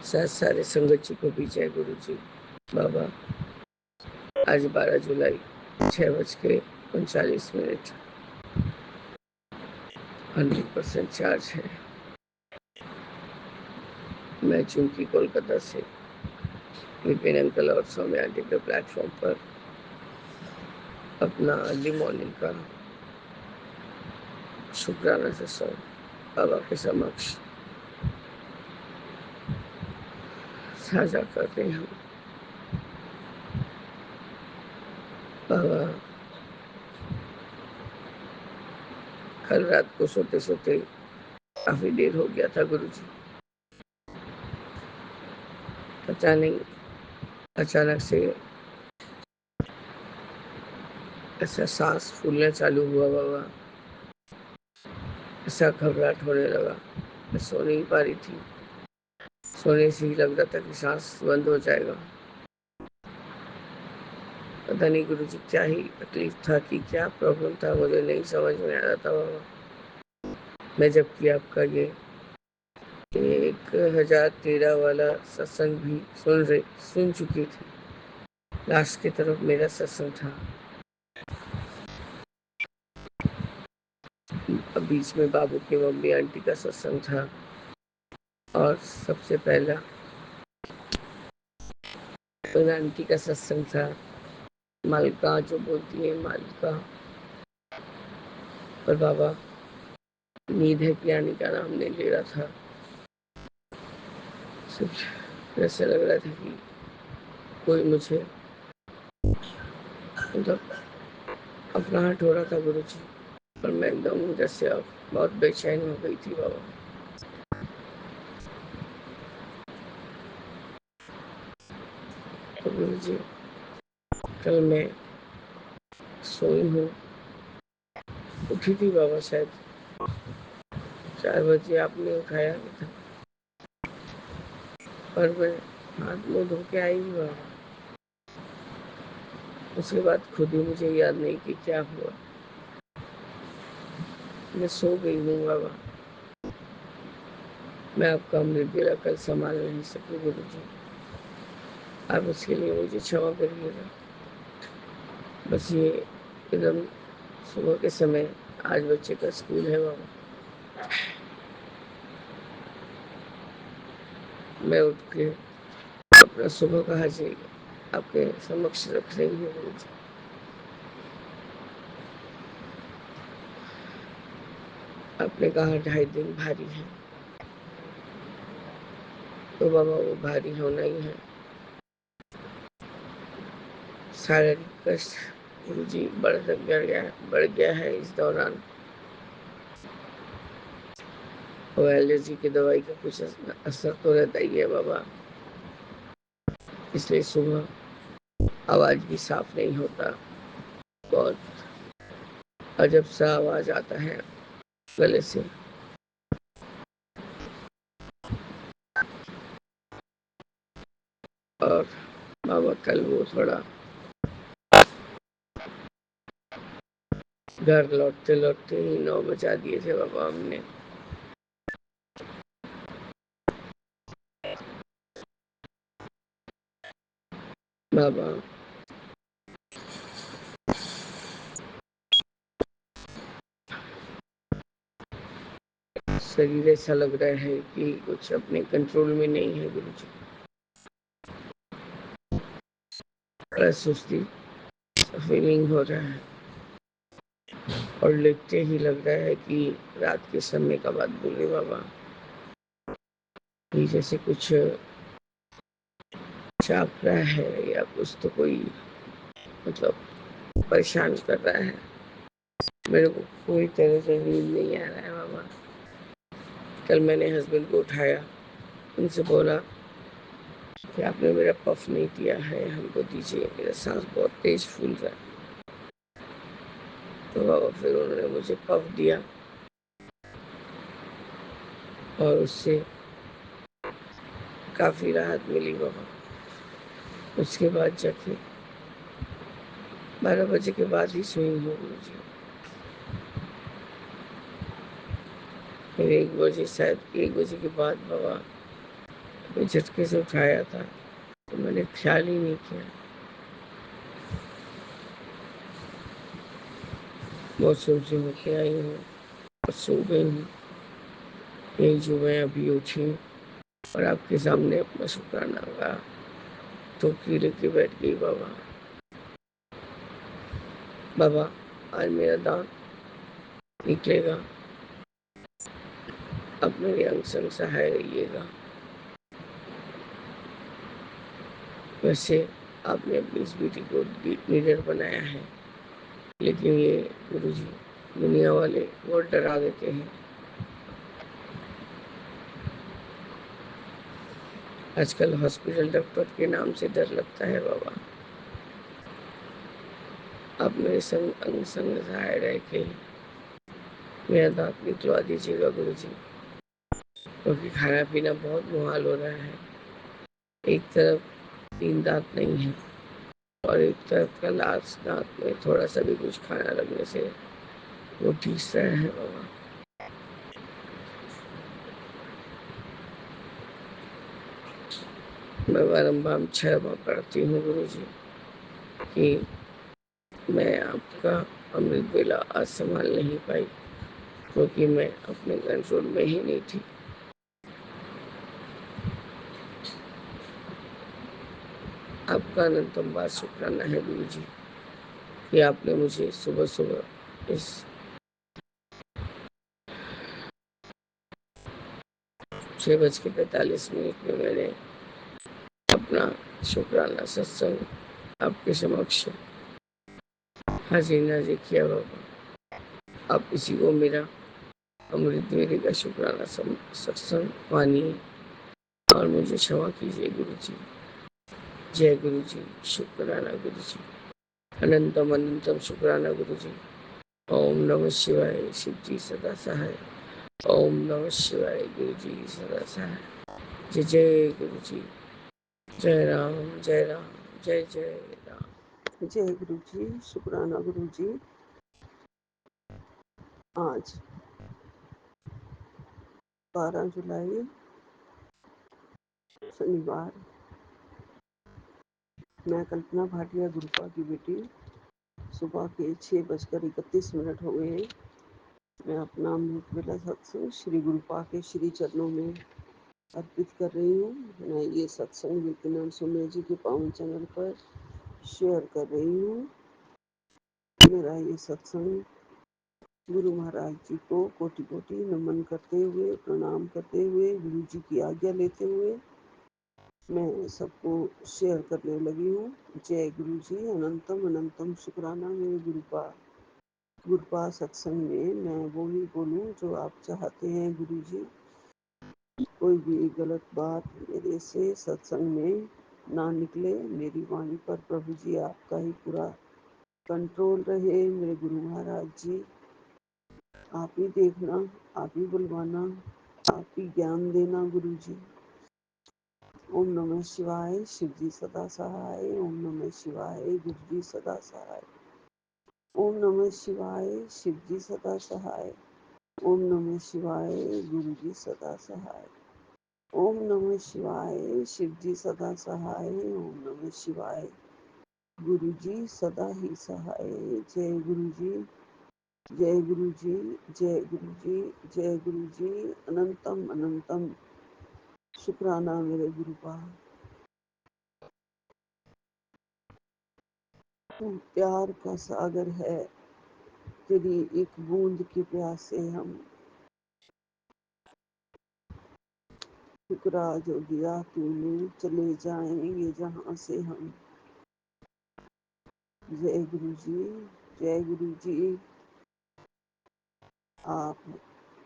सारे संगत जी को भी जय गुरु जी। बाबा, आज 12 जुलाई 6:39 100% चार्ज है। मैं चूंकि कोलकाता से विपिन अंकल और सौम्या आंटी के प्लेटफॉर्म पर अपना अर्ली मॉर्निंग का शुक्राना से सौ बाबा के समक्ष साझा कर रही हूँ। बाबा, कल रात को सोते सोते काफी देर हो गया था गुरुजी। पता नहीं, अचानक से ऐसा सांस फूलना चालू हुआ बाबा, ऐसा घबराहट होने लगा। मैं सो नहीं पा रही थी, सोने से ही लग रहा था कि सांस बंद हो जाएगा। पता नहीं गुरुजी क्या ही तकलीफ था कि क्या प्रॉब्लम था, मुझे नहीं समझ में आ रहा था बाबा। मैं जबकि आपका ये 1013 वाला सत्संग भी सुन चुकी थी। लास्ट की तरफ मेरा सत्संग था, बीच में बाबू की मम्मी आंटी का सत्संग था, और सबसे पहला आंटी का सत्संग था। मालका जो बोलती है मालका, पर बाबा नींद है कि आने का नाम नहीं ले रहा था। सिर्फ ऐसा लग रहा था कि कोई मुझे मतलब अपनाहट हो रहा था गुरु जी, और मैं एकदम जैसे अब बहुत बेचैन हो गई थी बाबा। तो गुरु जी, कल मैं सोई हूँ, उठी थी बाबा, शायद 4 बजे आपने उठाया नहीं था, पर मैं हाथ मुँह धो के आई हूँ बाबा। उसके बाद खुद ही मुझे याद नहीं कि क्या हुआ, मैं सो गई हूँ बाबा। मैं आपका अमृत बेला कल संभाल नहीं सकी गुरु जी, आप इसके लिए मुझे क्षमा करिएगा। बस ये एकदम सुबह के समय, आज बच्चे का स्कूल है बाबा, मैं उठ के अपना सुबह का हाजिरी आपके समक्ष रख रही हूँ गुरु जी। आपने कहा 2.5 दिन भारी है, तो बाबा वो भारी होना ही है। शारीरिक कष्ट गुरु जी बढ़ गया है इस दौरान। और एलर्जी की दवाई का कुछ असर तो रहता ही है बाबा, इसलिए सुबह आवाज भी साफ नहीं होता, बहुत अजब सा आवाज आता है गले से। और बाबा कल वो थोड़ा घर लौटते लौटते ही 9 बजा दिए थे बाबा हमने। बाबा शरीर ऐसा लग रहा है कि कुछ अपने कंट्रोल में नहीं है गुरु जी, बड़ा सुस्ती फीलिंग हो रहा है, और लेटते ही लग रहा है कि रात के समय का बात बोल रहे बाबा, कि जैसे कुछ चाप रहा है या कुछ तो कोई, मतलब परेशान कर रहा है। मेरे को कोई तरह से नींद नहीं आ रहा है बाबा। कल मैंने हस्बैंड को उठाया, उनसे बोला कि आपने मेरा पफ नहीं दिया है, हमको दीजिए, मेरा सांस बहुत तेज फूल रहा है। तो बाबा फिर उन्होंने मुझे पफ दिया, और उससे काफ़ी राहत मिली बाबा। उसके बाद जाके 12 बजे के बाद ही सोई हूँ मुझे। फिर 1 बजे, शायद 1 बजे के बाद बाबा कोई झटके से उठाया था, तो मैंने ख्याल ही नहीं किया। मौसम से होके आई हूँ और सो गई हूँ। यही जो मैं अभी उठी और आपके सामने अपना शुक्राना का टोकरी लेके बैठ गई बाबा। बाबा आज मेरा दांत निकलेगा, अब मेरे अंग संग सहाय रहिएगा। वैसे आपने अपनी इस बेटी को लीडर बनाया है, लेकिन ये गुरु जी दुनिया वाले बहुत डरा देते हैं। आजकल हॉस्पिटल डॉक्टर के नाम से डर लगता है बाबा। आप मेरे संग अंग संग सहाय रह के मेरा दांत निकलवा दीजिएगा गुरु जी, क्योंकि खाना पीना बहुत मुहाल हो रहा है। एक तरफ 3 दांत नहीं है, और एक तरफ का लास्ट दांत में थोड़ा सा भी कुछ खाना लगने से वो ठीक रहा है बाबा। मैं बारम्बार क्षमा करती हूँ गुरु जी कि मैं आपका अमृत वेला आज संभाल नहीं पाई, क्योंकि मैं अपने कंट्रोल में ही नहीं थी। आपका अनंतम बार शुक्राना है गुरु जी कि आपने मुझे सुबह सुबह इस 6:45 में मैंने अपना शुक्राना सत्संग आपके समक्ष हाजिर नाजिर किया बाबा। आप इसी को मेरा अमृत वेले का शुक्राना सत्संग मानिए और मुझे क्षमा कीजिए गुरु जी। जय गुरु जी, शुक्राना गुरु जी, अनंतम अनंतम शुक्राना गुरु जी। ओम नमः शिवाय, शिव जी सदा सहाय। ओम नमः शिवाय, गुरु जी सदा सहाय। जय जय गुरु जी, जय राम जय राम, जय जय राम। जय गुरु जी, शुक्राना गुरु जी। आज 12 जुलाई शनिवार, मैं कल्पना भाटिया गुरुपा की बेटी। सुबह के 6:31 हो गए हैं। मैं अपना अमृत वेला सत्संग श्री गुरुपा के श्री चरणों में अर्पित कर रही हूँ। मैं ये सत्संग विपिनाथ सोमया जी के पावन चैनल पर शेयर कर रही हूँ। मेरा ये सत्संग गुरु महाराज जी को कोटि कोटि नमन करते हुए, प्रणाम करते हुए, गुरु जी की आज्ञा लेते हुए मैं सबको शेयर करने लगी हूँ। जय गुरु जी, अनंतम अनंतम शुक्राना मेरे गुरुपा। गुरुपा सत्संग में मैं वो ही बोलूँ जो आप चाहते हैं गुरु जी। कोई भी गलत बात मेरे से सत्संग में ना निकले। मेरी वाणी पर प्रभु जी आपका ही पूरा कंट्रोल रहे। मेरे गुरु महाराज जी, आप ही देखना, आप ही बुलवाना, आप ही ज्ञान देना गुरु जी। ओम नमः शिवाय, शिव जी सदा सहाय। ओम नमः शिवाय, गुरु जी सदा सहाय। ओम नमः शिवाय, शिव जी सदा सहाय। ओम नमः शिवाय, गुरु जी सदा सहाय। ओम नमः शिवाय, शिव जी सदा सहाय। ओम नमः शिवाय, गुरु जी सदा ही सहाय। जय गुरु जी, जय गुरु जी, जय गुरु जी, जय गुरु जी, अनंतम अनंतम शुक्राना मेरे गुरुपा। तू प्यार का सागर है, तेरी एक बूंद की प्यास से हम ठुकरा जो दिया तूने, चले जाएंगे जहाँ से हम। जय गुरु जी, जय गुरु जी। आप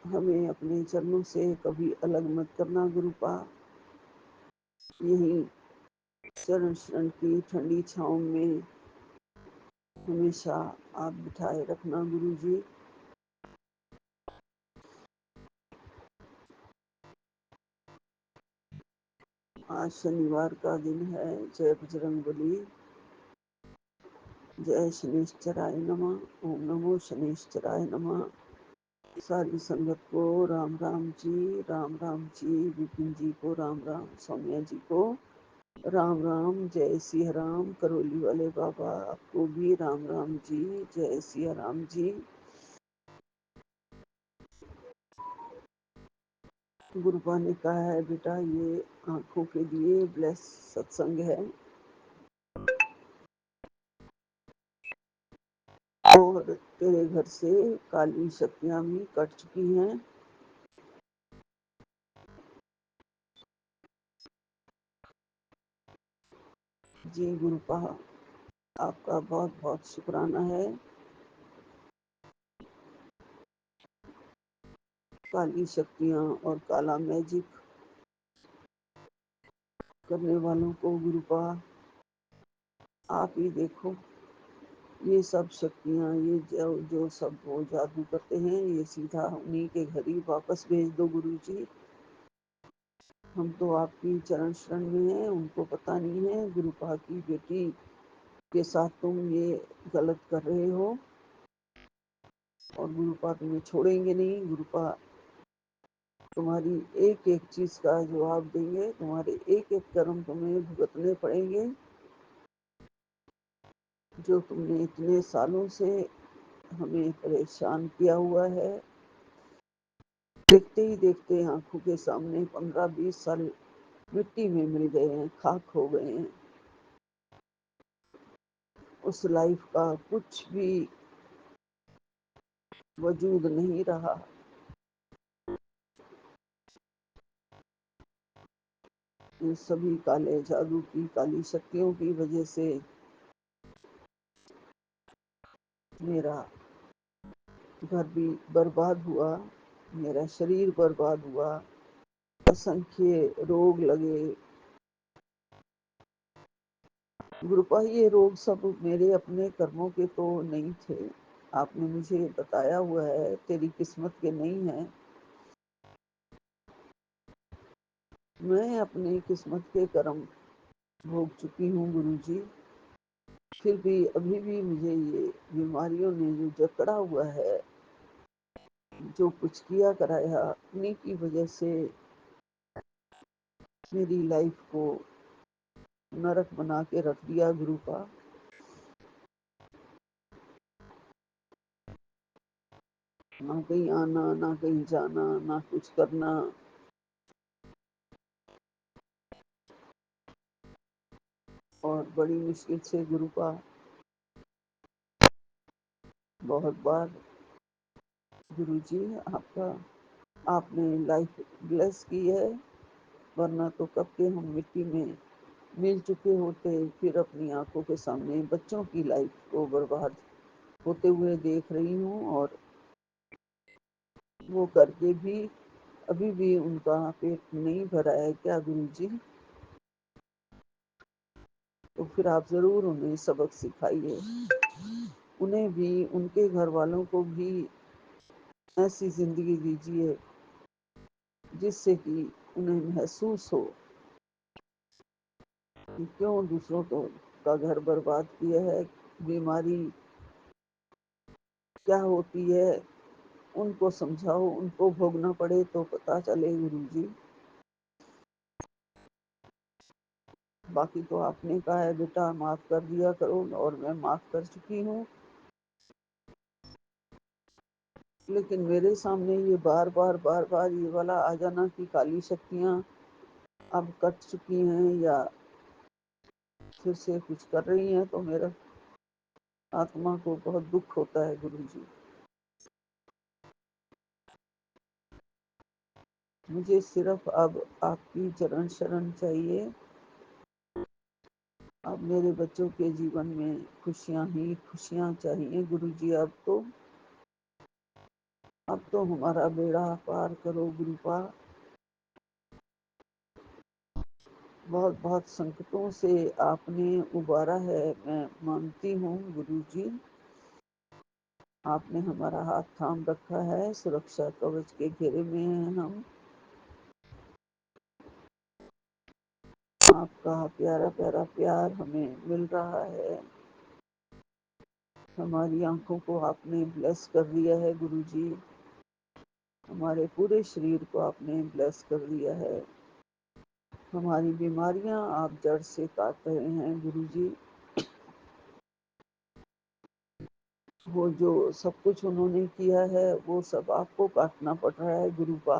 हमें अपने चरणों से कभी अलग मत करना गुरुपा। यही चरण शरण की ठंडी छाँव में हमेशा आप बिठाए रखना गुरु जी। आज शनिवार का दिन है। जय बजरंगबली, जय शनिश्चराय नमः। ओम नमो शनिश्चराय नमः। सारी संगत को राम राम जी, राम राम जी। विपिन जी को राम राम, सौम्या जी को राम राम। जय सिया राम। करौली वाले बाबा आपको भी राम राम जी, जय सिया राम जी। गुरुपा ने कहा है बेटा ये आंखों के लिए ब्लेस सत्संग है और तेरे घर से काली शक्तियां भी कट चुकी हैं। जी गुरुपा, आपका बहुत बहुत शुक्राना है। काली शक्तियां और काला मैजिक करने वालों को गुरुपा आप ही देखो। ये सब शक्तियां, ये जो सब वो जादू करते हैं, ये सीधा उन्हीं के घर ही वापस भेज दो गुरु जी। हम तो आपकी चरण शरण में हैं, उनको पता नहीं है गुरुपा की बेटी के साथ तुम ये गलत कर रहे हो और गुरुपा तुम्हें छोड़ेंगे नहीं। गुरुपा तुम्हारी एक एक चीज का जवाब देंगे, तुम्हारे एक एक कर्म तुम्हें भुगतने पड़ेंगे जो तुमने इतने सालों से हमें परेशान किया हुआ है। देखते ही देखते आंखों के सामने 15-20 साल मिट्टी में मिल गए हैं, खाक हो गए हैं। उस लाइफ का कुछ भी वजूद नहीं रहा। इन सभी काले जादू की, काली शक्तियों की वजह से मेरा घर भी बर्बाद हुआ, मेरा शरीर बर्बाद हुआ, असंख्य रोग लगे, गुरुपा ये रोग सब मेरे अपने कर्मों के तो नहीं थे, आपने मुझे बताया हुआ है तेरी किस्मत के नहीं है। मैं अपनी किस्मत के कर्म भोग चुकी हूँ गुरुजी, फिर भी अभी भी मुझे ये बीमारियों ने जो जकड़ा हुआ है, जो कुछ किया कराया उन्हीं की वजह से मेरी लाइफ को नरक बना के रख दिया गुरुपा। ना कहीं आना, ना कहीं जाना, ना कुछ करना, और बड़ी मुश्किल से गुरुपा बहुत बार गुरुजी आपका आपने लाइफ ब्लेस की है, वरना तो कब के हम मिट्टी में मिल चुके होते। फिर अपनी आंखों के सामने बच्चों की लाइफ को बर्बाद होते हुए देख रही हूँ, और वो करके भी अभी भी उनका पेट नहीं भरा है क्या गुरुजी? तो फिर आप जरूर उन्हें सबक सिखाइए, उन्हें भी, उनके घर वालों को भी ऐसी जिंदगी दीजिए जिससे कि उन्हें महसूस हो कि क्यों दूसरों को का घर बर्बाद किया है, बीमारी क्या होती है उनको समझाओ, उनको भोगना पड़े तो पता चले गुरुजी। बाकी तो आपने कहा है बेटा माफ कर दिया करो, और मैं माफ कर चुकी हूँ, लेकिन मेरे सामने ये बार बार बार बार ये वाला आ जाना कि काली शक्तियाँ अब कट चुकी हैं या फिर से कुछ कर रही हैं, तो मेरा आत्मा को बहुत दुख होता है गुरुजी। मुझे सिर्फ अब आपकी चरण शरण चाहिए। अब मेरे बच्चों के जीवन में खुशियां ही खुशियां चाहिए गुरुजी। अब तो हमारा बेड़ा पार करो गुरुपा। बहुत बहुत संकटों से आपने उबारा है, मैं मानती हूँ गुरुजी। आपने हमारा हाथ थाम रखा है, सुरक्षा कवच के घेरे में हैं हम। आपका प्यारा प्यारा प्यार हमें मिल रहा है, हमारी आंखों को आपने ब्लेस कर दिया है गुरुजी, हमारे पूरे शरीर को आपने ब्लेस कर दिया है। हमारी बीमारियां आप जड़ से काट रहे हैं गुरुजी। वो जो सब कुछ उन्होंने किया है वो सब आपको काटना पड़ रहा है गुरुपा।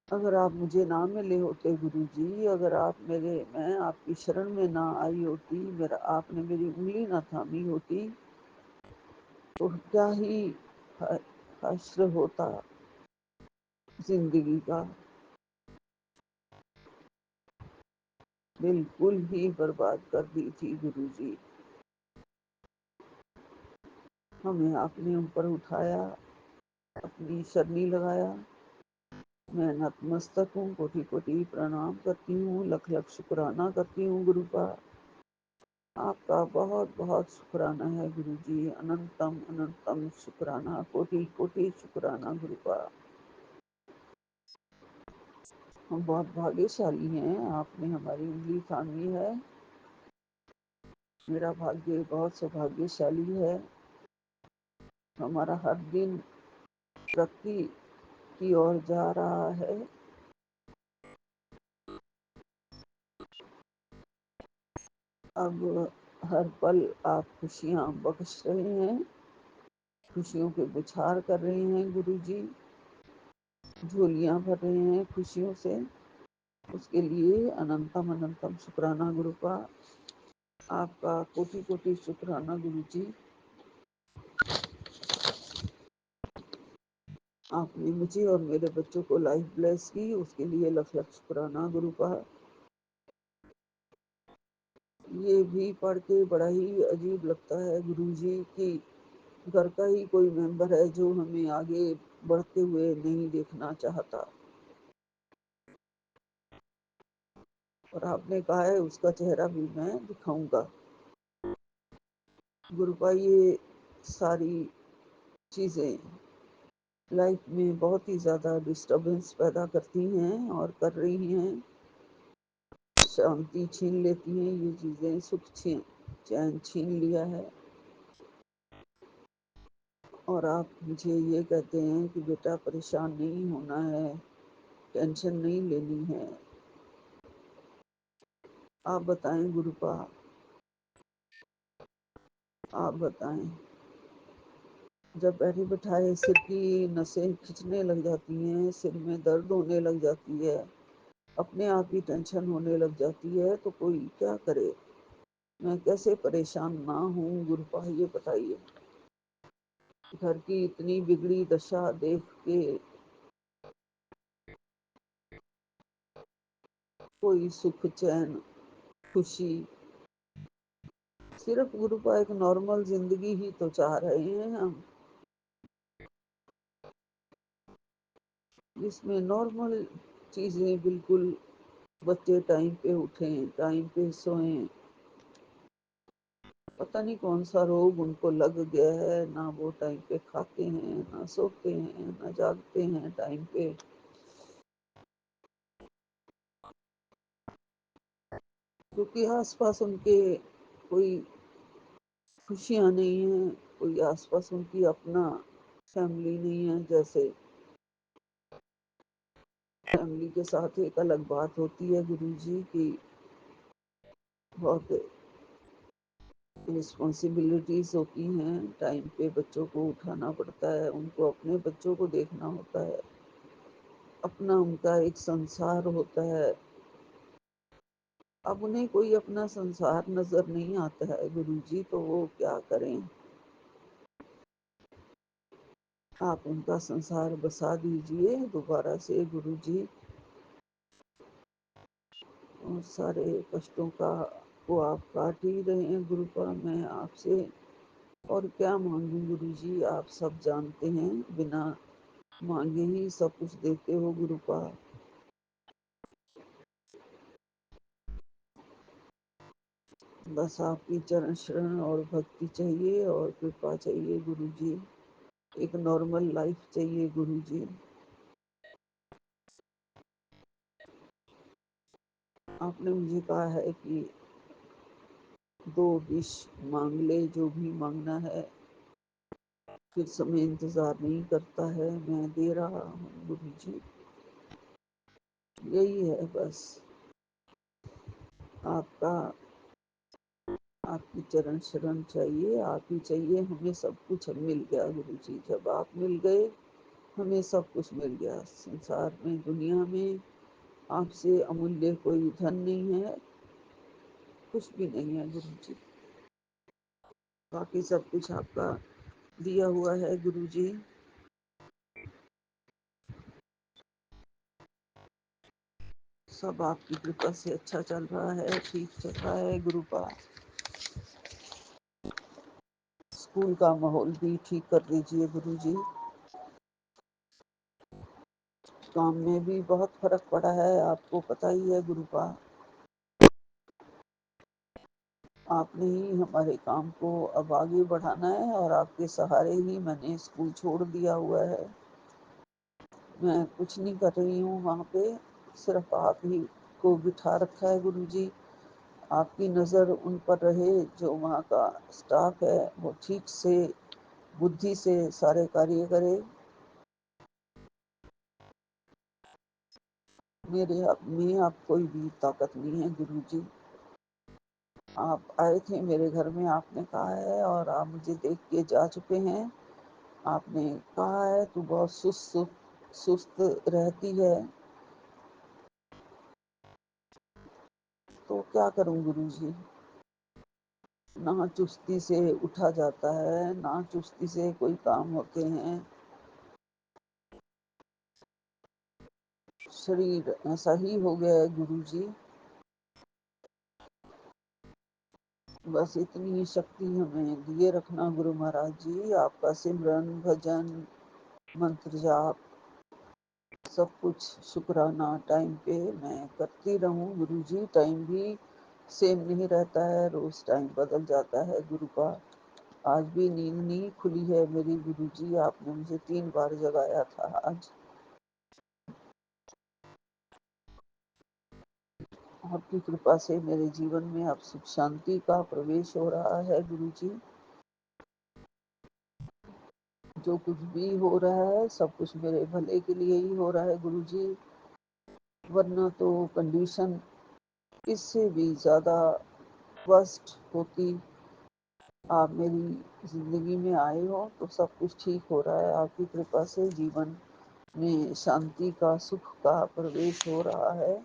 अगर आप मुझे ना मिले होते गुरुजी, अगर आप मेरे मैं आपकी शरण में ना आई होती, मेरा आपने मेरी उंगली ना थामी होती, तो क्या ही हश्र होता जिंदगी का, बिल्कुल ही बर्बाद कर दी थी गुरुजी। हमें आपने ऊपर उठाया, अपनी शरणी लगाया। मैं नतमस्तक हूँ, कोटि कोटि प्रणाम करती हूँ, लख लख शुक्राना करती हूँ गुरुपा। आपका बहुत बहुत शुक्राना है गुरुजी, अनंतम अनंतम शुक्राना, कोटि कोटि शुक्राना गुरुपा। हम बहुत भाग्यशाली हैं, आपने हमारी उंगली थामी है। मेरा भाग्य बहुत सौभाग्यशाली है। हमारा हर दिन तरक्की की ओर जा रहा है। अब हर पल आप खुशियाँ बख्श रहे हैं, खुशियों के बुछार कर रहे हैं गुरुजी, झोलियाँ भर रहे हैं खुशियों से। उसके लिए अनंतम अनंतम शुक्राना गुरुपा। आपका कोटि कोटि शुक्राना गुरुजी। आपने मुझे और मेरे बच्चों को लाइफ ब्लेस की, उसके लिए लख लख शुक्राना गुरुपा। ये भी पढ़ के बड़ा ही अजीब लगता है गुरुजी कि घर का ही कोई मेंबर है जो हमें आगे बढ़ते हुए नहीं देखना चाहता। और आपने कहा है उसका चेहरा भी मैं दिखाऊंगा। गुरुपा, ये सारी चीज़ें लाइफ में बहुत ही ज़्यादा डिस्टरबेंस पैदा करती हैं और कर रही हैं, शांति छीन लेती हैं ये चीज़ें, सुख छीन चैन छीन लिया है। और आप मुझे ये कहते हैं कि बेटा परेशान नहीं होना है, टेंशन नहीं लेनी है। आप बताएं गुरुपा, आप बताएं। जब बैठे बिठाए सिर की नसें खिंचने लग जाती हैं, सिर में दर्द होने लग जाती है, अपने आप ही टेंशन होने लग जाती है, तो कोई क्या करे? मैं कैसे परेशान ना हूँ गुरुपा, ये बताइए। घर की इतनी बिगड़ी दशा देख के कोई सुख चैन खुशी, सिर्फ गुरुपा एक नॉर्मल जिंदगी ही तो चाह रहे हैं हम, जिसमें नॉर्मल चीजें बिल्कुल, बच्चे टाइम पे उठें, टाइम पे सोएं। पता नहीं कौन सा रोग उनको लग गया है, ना वो टाइम पे खाते हैं, ना सोते हैं, ना जागते हैं टाइम पे। क्योंकि आसपास उनके कोई खुशियाँ नहीं है, कोई आसपास उनकी अपना फैमिली नहीं है। जैसे फैमिली के साथ एक अलग बात होती है गुरुजी की, बहुत रिस्पॉन्सिबिलिटीज होती हैं, टाइम पे बच्चों को उठाना पड़ता है, उनको अपने बच्चों को देखना होता है, अपना उनका एक संसार होता है। अब उन्हें कोई अपना संसार नजर नहीं आता है गुरुजी, तो वो क्या करें? आप उनका संसार बसा दीजिए दोबारा से गुरुजी, और सारे कष्टों का को आप काट ही रहे हैं गुरुपा। मैं आपसे और क्या मांगू गुरुजी, आप सब जानते हैं, बिना मांगे ही सब कुछ देते हो गुरुपा। बस आपकी चरण शरण और भक्ति चाहिए और कृपा चाहिए गुरुजी, एक नॉर्मल लाइफ चाहिए गुरुजी। आपने मुझे कहा है कि 2 विश मांग ले, जो भी मांगना है, फिर समय इंतजार नहीं करता है, मैं दे रहा हूँ गुरुजी। यही है बस, आपका आपकी चरण शरण चाहिए, आप ही चाहिए, हमें सब कुछ मिल गया गुरुजी। जब आप मिल गए हमें सब कुछ मिल गया। संसार में, दुनिया में आपसे अमूल्य कोई धन नहीं है, कुछ भी नहीं है गुरुजी। बाकी सब कुछ आपका दिया हुआ है गुरुजी। सब आपकी कृपा से अच्छा चल रहा है, ठीक चल रहा है गुरुपा। स्कूल का माहौल भी ठीक कर दीजिए गुरुजी। काम में भी बहुत फर्क पड़ा है, आपको पता ही है गुरुपा। आपने ही हमारे काम को अब आगे बढ़ाना है, और आपके सहारे ही मैंने स्कूल छोड़ दिया हुआ है। मैं कुछ नहीं कर रही हूँ वहाँ पे, सिर्फ आप ही को बिठा रखा है गुरुजी। आपकी नज़र उन पर रहे, जो वहाँ का स्टाफ है वो ठीक से बुद्धि से सारे कार्य करे। मेरे आप में आप कोई भी ताकत नहीं है गुरुजी। आप आए थे मेरे घर में, आपने कहा है, और आप मुझे देख के जा चुके हैं। आपने कहा है तू बहुत सुस्त सुस्त रहती है, तो क्या करूं गुरुजी? ना चुस्ती से उठा जाता है, ना चुस्ती से कोई काम होते हैं, शरीर ऐसा ही हो गया है गुरुजी। बस इतनी शक्ति हमें दिए रखना गुरु महाराज जी, आपका सिमरन भजन मंत्र जाप सब कुछ शुक्राना टाइम पे मैं करती रहूं गुरुजी। टाइम भी सेम नहीं रहता है, रोज टाइम बदल जाता है गुरु का। आज भी नींद नहीं खुली है मेरी गुरुजी, आपने मुझे 3 बार जगाया था आज। आपकी कृपा से मेरे जीवन में अब सुख शांति का प्रवेश हो रहा है गुरुजी। जो कुछ भी हो रहा है सब कुछ मेरे भले के लिए ही हो रहा है गुरुजी, वरना तो कंडीशन इससे भी ज़्यादा वर्स्ट होती। आप मेरी ज़िंदगी में आए हो तो सब कुछ ठीक हो रहा है। आपकी कृपा से जीवन में शांति का, सुख का प्रवेश हो रहा है।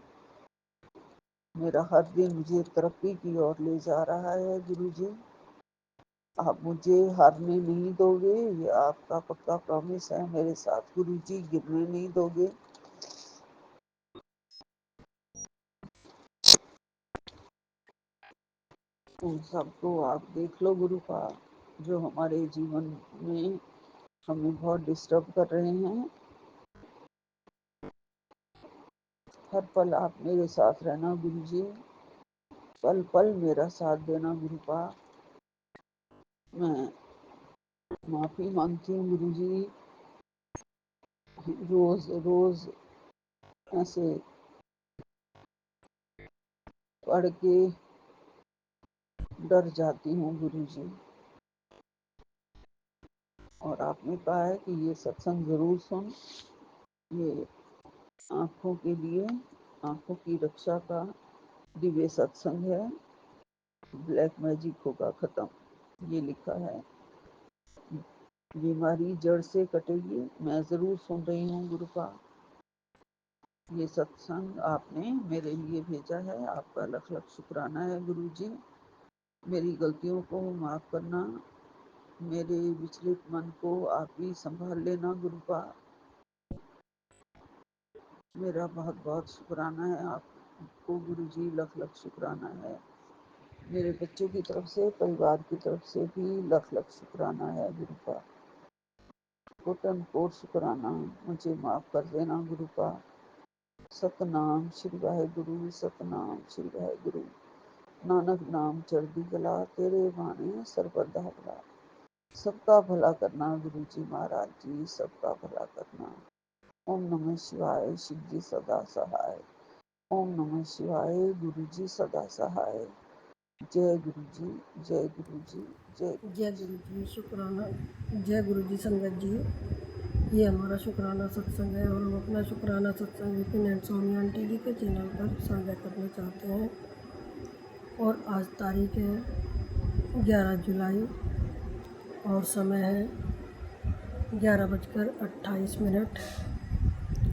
मेरा हर दिन मुझे तरक्की की ओर ले जा रहा है गुरुजी। आप मुझे हारने नहीं दोगे, ये आपका पक्का प्रॉमिस है मेरे साथ गुरुजी, गिरने नहीं दोगे। उन सबको आप देख लो गुरु का, जो हमारे जीवन में हमें बहुत डिस्टर्ब कर रहे हैं। हर पल आप मेरे साथ रहना गुरुजी, पल पल मेरा साथ देना गुरु का। मैं माफ़ी मांगती हूँ गुरुजी, रोज़ रोज़ ऐसे पढ़ के डर जाती हूँ गुरुजी। और आपने कहा है कि ये सत्संग ज़रूर सुन, ये आँखों के लिए, आँखों की रक्षा का दिव्य सत्संग है, ब्लैक मैजिक होगा ख़त्म, ये लिखा है। बीमारी जड़ से कटेगी, मैं ज़रूर सुन रही हूँ गुरु का। ये सत्संग आपने मेरे लिए भेजा है, आपका लख लख शुक्राना है गुरुजी। मेरी गलतियों को माफ़ करना, मेरे विचलित मन को आप ही संभाल लेना गुरु का। मेरा बहुत बहुत शुक्राना है आपको गुरुजी, लख लख शुक्राना है। मेरे बच्चों की तरफ से, परिवार की तरफ से भी लख लख शुक्राना है गुरु का। कोटन कोट शुक्राना, मुझे माफ़ कर देना गुरु का। सतनाम श्री वाहेगुरु, सतनाम श्री वाहेगुरु। नानक नाम चढ़दी गला, तेरे बाणे सरबत भला। सबका भला करना गुरुजी महाराज जी, सबका भला करना। ओम नमः शिवाय, शिव जी सदा सहाय। ओम नमः शिवाय, गुरु जी सदा सहाय। जय गुरु जी, जय गुरु जी, जय गुरु जी। शुक्राना। जय गुरु जी संगत जी, ये हमारा शुक्राना सत्संग है और हम अपना शुक्राना सत्संग विपिन एंड स्वामी आंटी जी के चैनल पर साझा करना चाहते हैं। और आज तारीख है 11 जुलाई और समय है 11:28।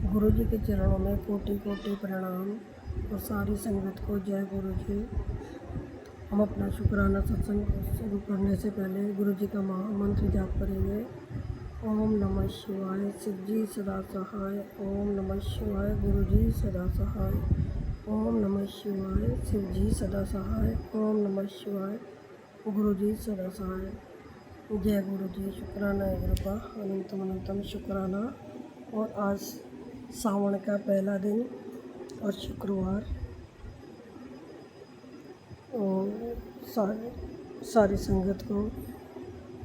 गुरु जी के चरणों में कोटि कोटि प्रणाम और सारी संगत को जय गुरु जी। हम अपना शुक्राना सत्संग शुरू करने से पहले गुरु जी का महामंत्र जाप करेंगे। ओम नमः शिवाय, शिव जी सदा सहाय। ओम नमः शिवाय, गुरु जी सदा सहाय। ओम नमः शिवाय, शिव जी सदा सहाय। ओम नमः शिवाय, गुरु जी सदा सहाय। जय गुरु जी। शुक्राना है गुरु का, अनंतम अनंतम शुक्राना। और आज सावन का पहला दिन और शुक्रवार, और सारी संगत को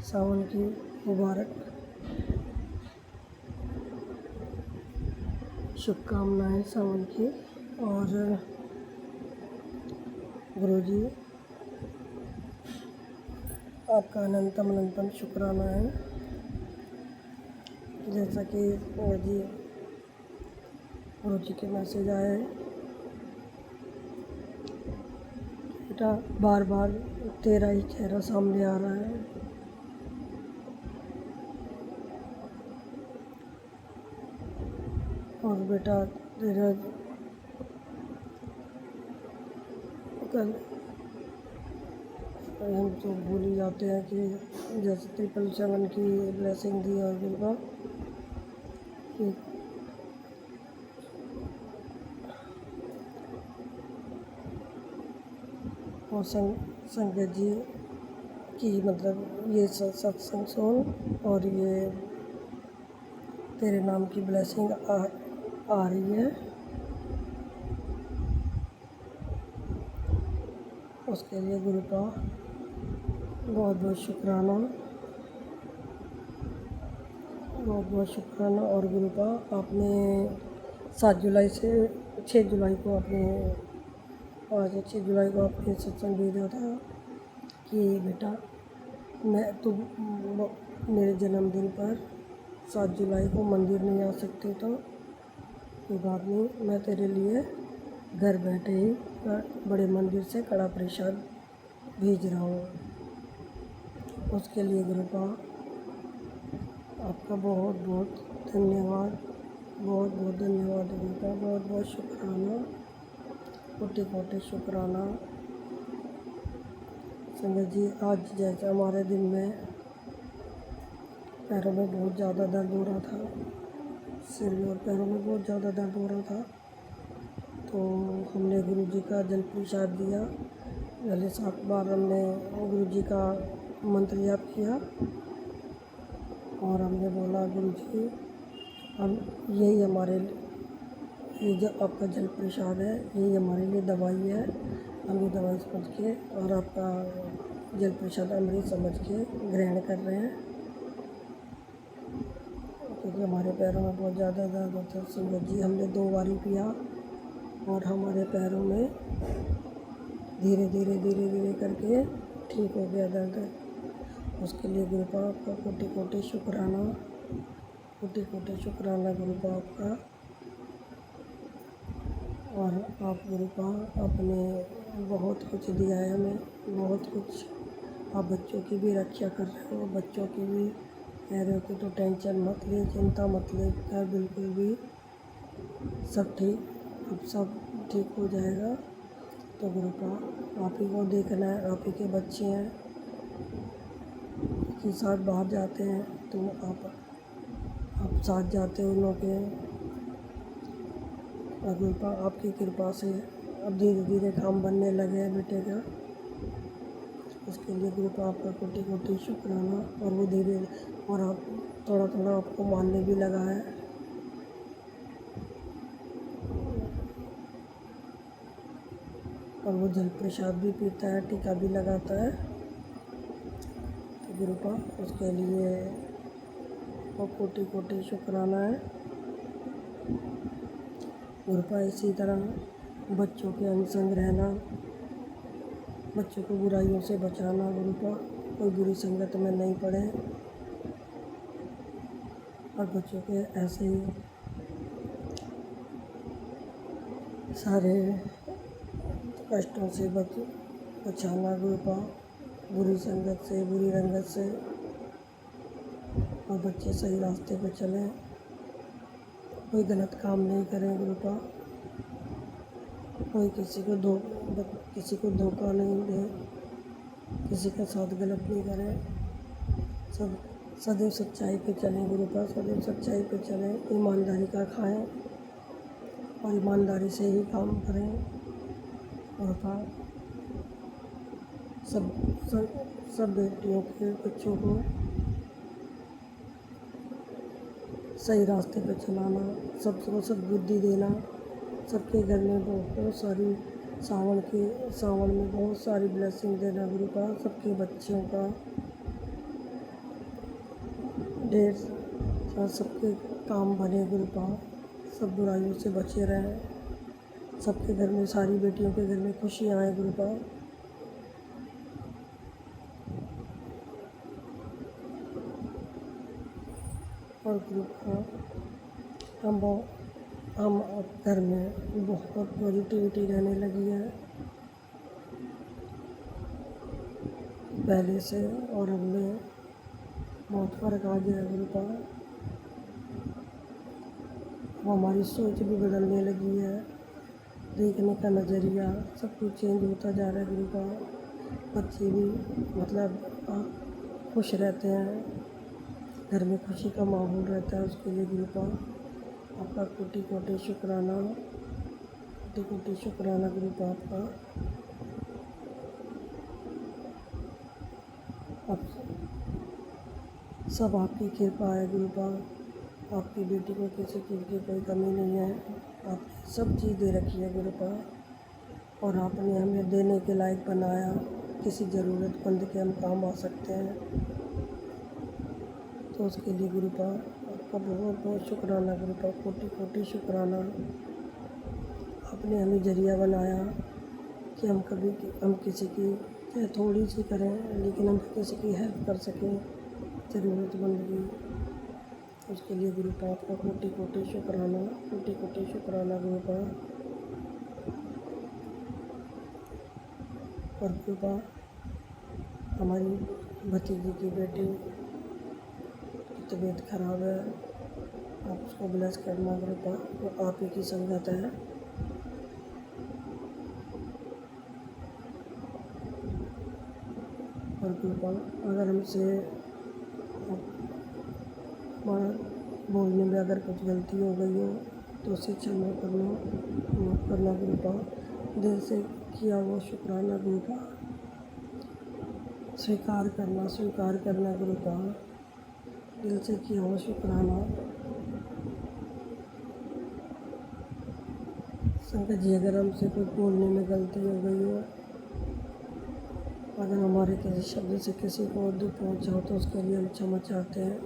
सावन की मुबारक शुभकामनाएं सावन की। और गुरु जी आपका अनंतम अनंतम शुक्राना है। जैसा कि जी गुरु जी के मैसेज आए, बेटा बार बार तेरा ही चेहरा सामने आ रहा है। और बेटा तेरा कल हम तो भूल ही जाते हैं कि जैसे 777 की ब्लेसिंग दी और बिल्कुल कि और संगत जी की मतलब ये सत्संग सुन और ये तेरे नाम की ब्लेसिंग आ रही है, उसके लिए गुरु का बहुत बहुत शुक्राना, बहुत बहुत शुक्राना। और गुरु का आपने 7 जुलाई से 6 जुलाई को आपने 5 या 6 जुलाई को आपने सत्संग भेजा था कि बेटा मैं तो मेरे जन्मदिन पर 7 जुलाई को मंदिर नहीं आ सकती तो कोई बात नहीं, मैं तेरे लिए घर बैठे ही बड़े मंदिर से कड़ा प्रसाद भेज रहा हूँ। उसके लिए गुरु का आपका बहुत बहुत धन्यवाद, बहुत बहुत धन्यवाद गुरु का, बहुत बहुत शुक्राना, कोटि कोटि शुक्राना। संगत जी, आज जैसे हमारे दिन में पैरों में बहुत ज़्यादा दर्द हो रहा था, सिर में और पैरों में बहुत ज़्यादा दर्द हो रहा था, तो हमने गुरु जी का जल प्रसाद दिया। पहले 7 बार हमने गुरु जी का मंत्र जाप किया और हमने बोला गुरु जी हम यही हमारे ये जो आपका जल प्रसाद है यही हमारे लिए दवाई है, हम ये दवाई समझ के और आपका जल प्रसाद अमृत समझ के ग्रहण कर रहे हैं, क्योंकि हमारे पैरों में बहुत ज़्यादा दर्द होता है। संगत जी, हमने 2 बारी पिया और हमारे पैरों में धीरे धीरे धीरे धीरे करके ठीक हो गया दर्द। उसके लिए गुरु का आपका कोटि कोटि शुक्राना, कोटि कोटि शुक्राना गुरु का आपका। और आप गुरु का आपने बहुत कुछ दिया है हमें, बहुत कुछ। आप बच्चों की भी रक्षा कर रहे हो, बच्चों की भी कह रहे हो कि तो टेंशन मत ले, चिंता मत ले कर, बिल्कुल भी सब ठीक, अब सब ठीक हो जाएगा। तो गुरु का आप ही को देखना है, आप ही के बच्चे हैं कि साथ बाहर जाते हैं तो आप साथ जाते हो उन लोगों के, और गुरु का आपकी कृपा से अब धीरे धीरे काम बनने लगे हैं बेटे का। उसके लिए गुरु का आपका कोटि कोटि शुक्राना। और वो धीरे और आप थोड़ा थोड़ा आपको मानने भी लगा है, और वो जल प्रसाद भी पीता है, टीका भी लगाता है। तो गुरु का उसके लिए वो कोटि कोटि शुक्राना है। गुरु का इसी तरह बच्चों के अनुसंग रहना, बच्चों को बुराइयों से बचाना, गुरु का कोई बुरी संगत में नहीं पड़े और बच्चों के ऐसे ही सारे कष्टों से बचाना गुरु का, बुरी संगत से, बुरी रंगत से, और बच्चे सही रास्ते पर चलें, कोई गलत काम नहीं करें गुरु का, कोई किसी को धोखा नहीं दे, किसी का साथ गलत नहीं करें, सब सदैव सच्चाई पे चलें गुरु का, सदैव सच्चाई पे चलें, ईमानदारी का खाएं और ईमानदारी से ही काम करें गुरु का। सब बेटियों के बच्चों को सही रास्ते पे चलाना, सबको सद्बुद्धि देना, सबके घर में बहुत सारी सावन में बहुत सारी ब्लेसिंग देना गुरु का, सबके बच्चों का ढेर सारा, सबके काम बने गुरु का, सब बुराइयों से बचे रहें, सबके घर में, सारी बेटियों के घर में खुशियाँ आए गुरु का। और गुरु का हम घर में बहुत पॉजिटिविटी रहने लगी है पहले से, और हमने बहुत फ़र्क आ गया है गुरु का। अब हमारी सोच भी बदलने लगी है, देखने का नज़रिया सब कुछ चेंज होता जा रहा है गुरु का। बच्चे भी खुश रहते हैं, घर में खुशी का माहौल रहता है। उसके लिए गुरु का आपका कोटि कोटि शुक्राना, कोटि कोटि शुक्राना गुरु का आपका। अब सब आपकी कृपा है गुरु का, आपकी बेटी को किसी चीज़ की कोई कमी नहीं है। आपने सब चीज़ दे रखी है गुरु पा, और आपने हमें देने के लायक बनाया। किसी ज़रूरतमंद के हम काम आ सकते हैं, तो उसके लिए गुरु पा आपका बहुत बहुत शुक्राना गुरु पा, कोटि कोटि शुक्राना। आपने हमें जरिया बनाया कि हम किसी की चाहे थोड़ी सी करें, लेकिन हम किसी की हेल्प कर सकें ज़रूरतमंद की। उसके लिए गुरु पा आपका कोटि कोटि शुक्राना, कोटि कोटि शुक्राना गुरु पा। और गुरु पा हमारी भतीजी की बेटी की तबीयत खराब है, आप उसको ब्लेस करना गुरु पा, वो आप ही की संगत है। और गुरु पा अगर हमसे हमारा बोलने में अगर कुछ गलती हो गई हो तो उसे क्षमा करना, माफ़ करना गुरु पा। दिल से किया हुआ शुक्राना गुरु पा स्वीकार करना गुरु पा। दिल से किया हुआ शुक्राना। संगत जी अगर हमसे कुछ बोलने में गलती हो गई हो, अगर हमारे किसी शब्द से किसी को दुख पहुंचा हो, तो उसके लिए हम क्षमा चाहते हैं।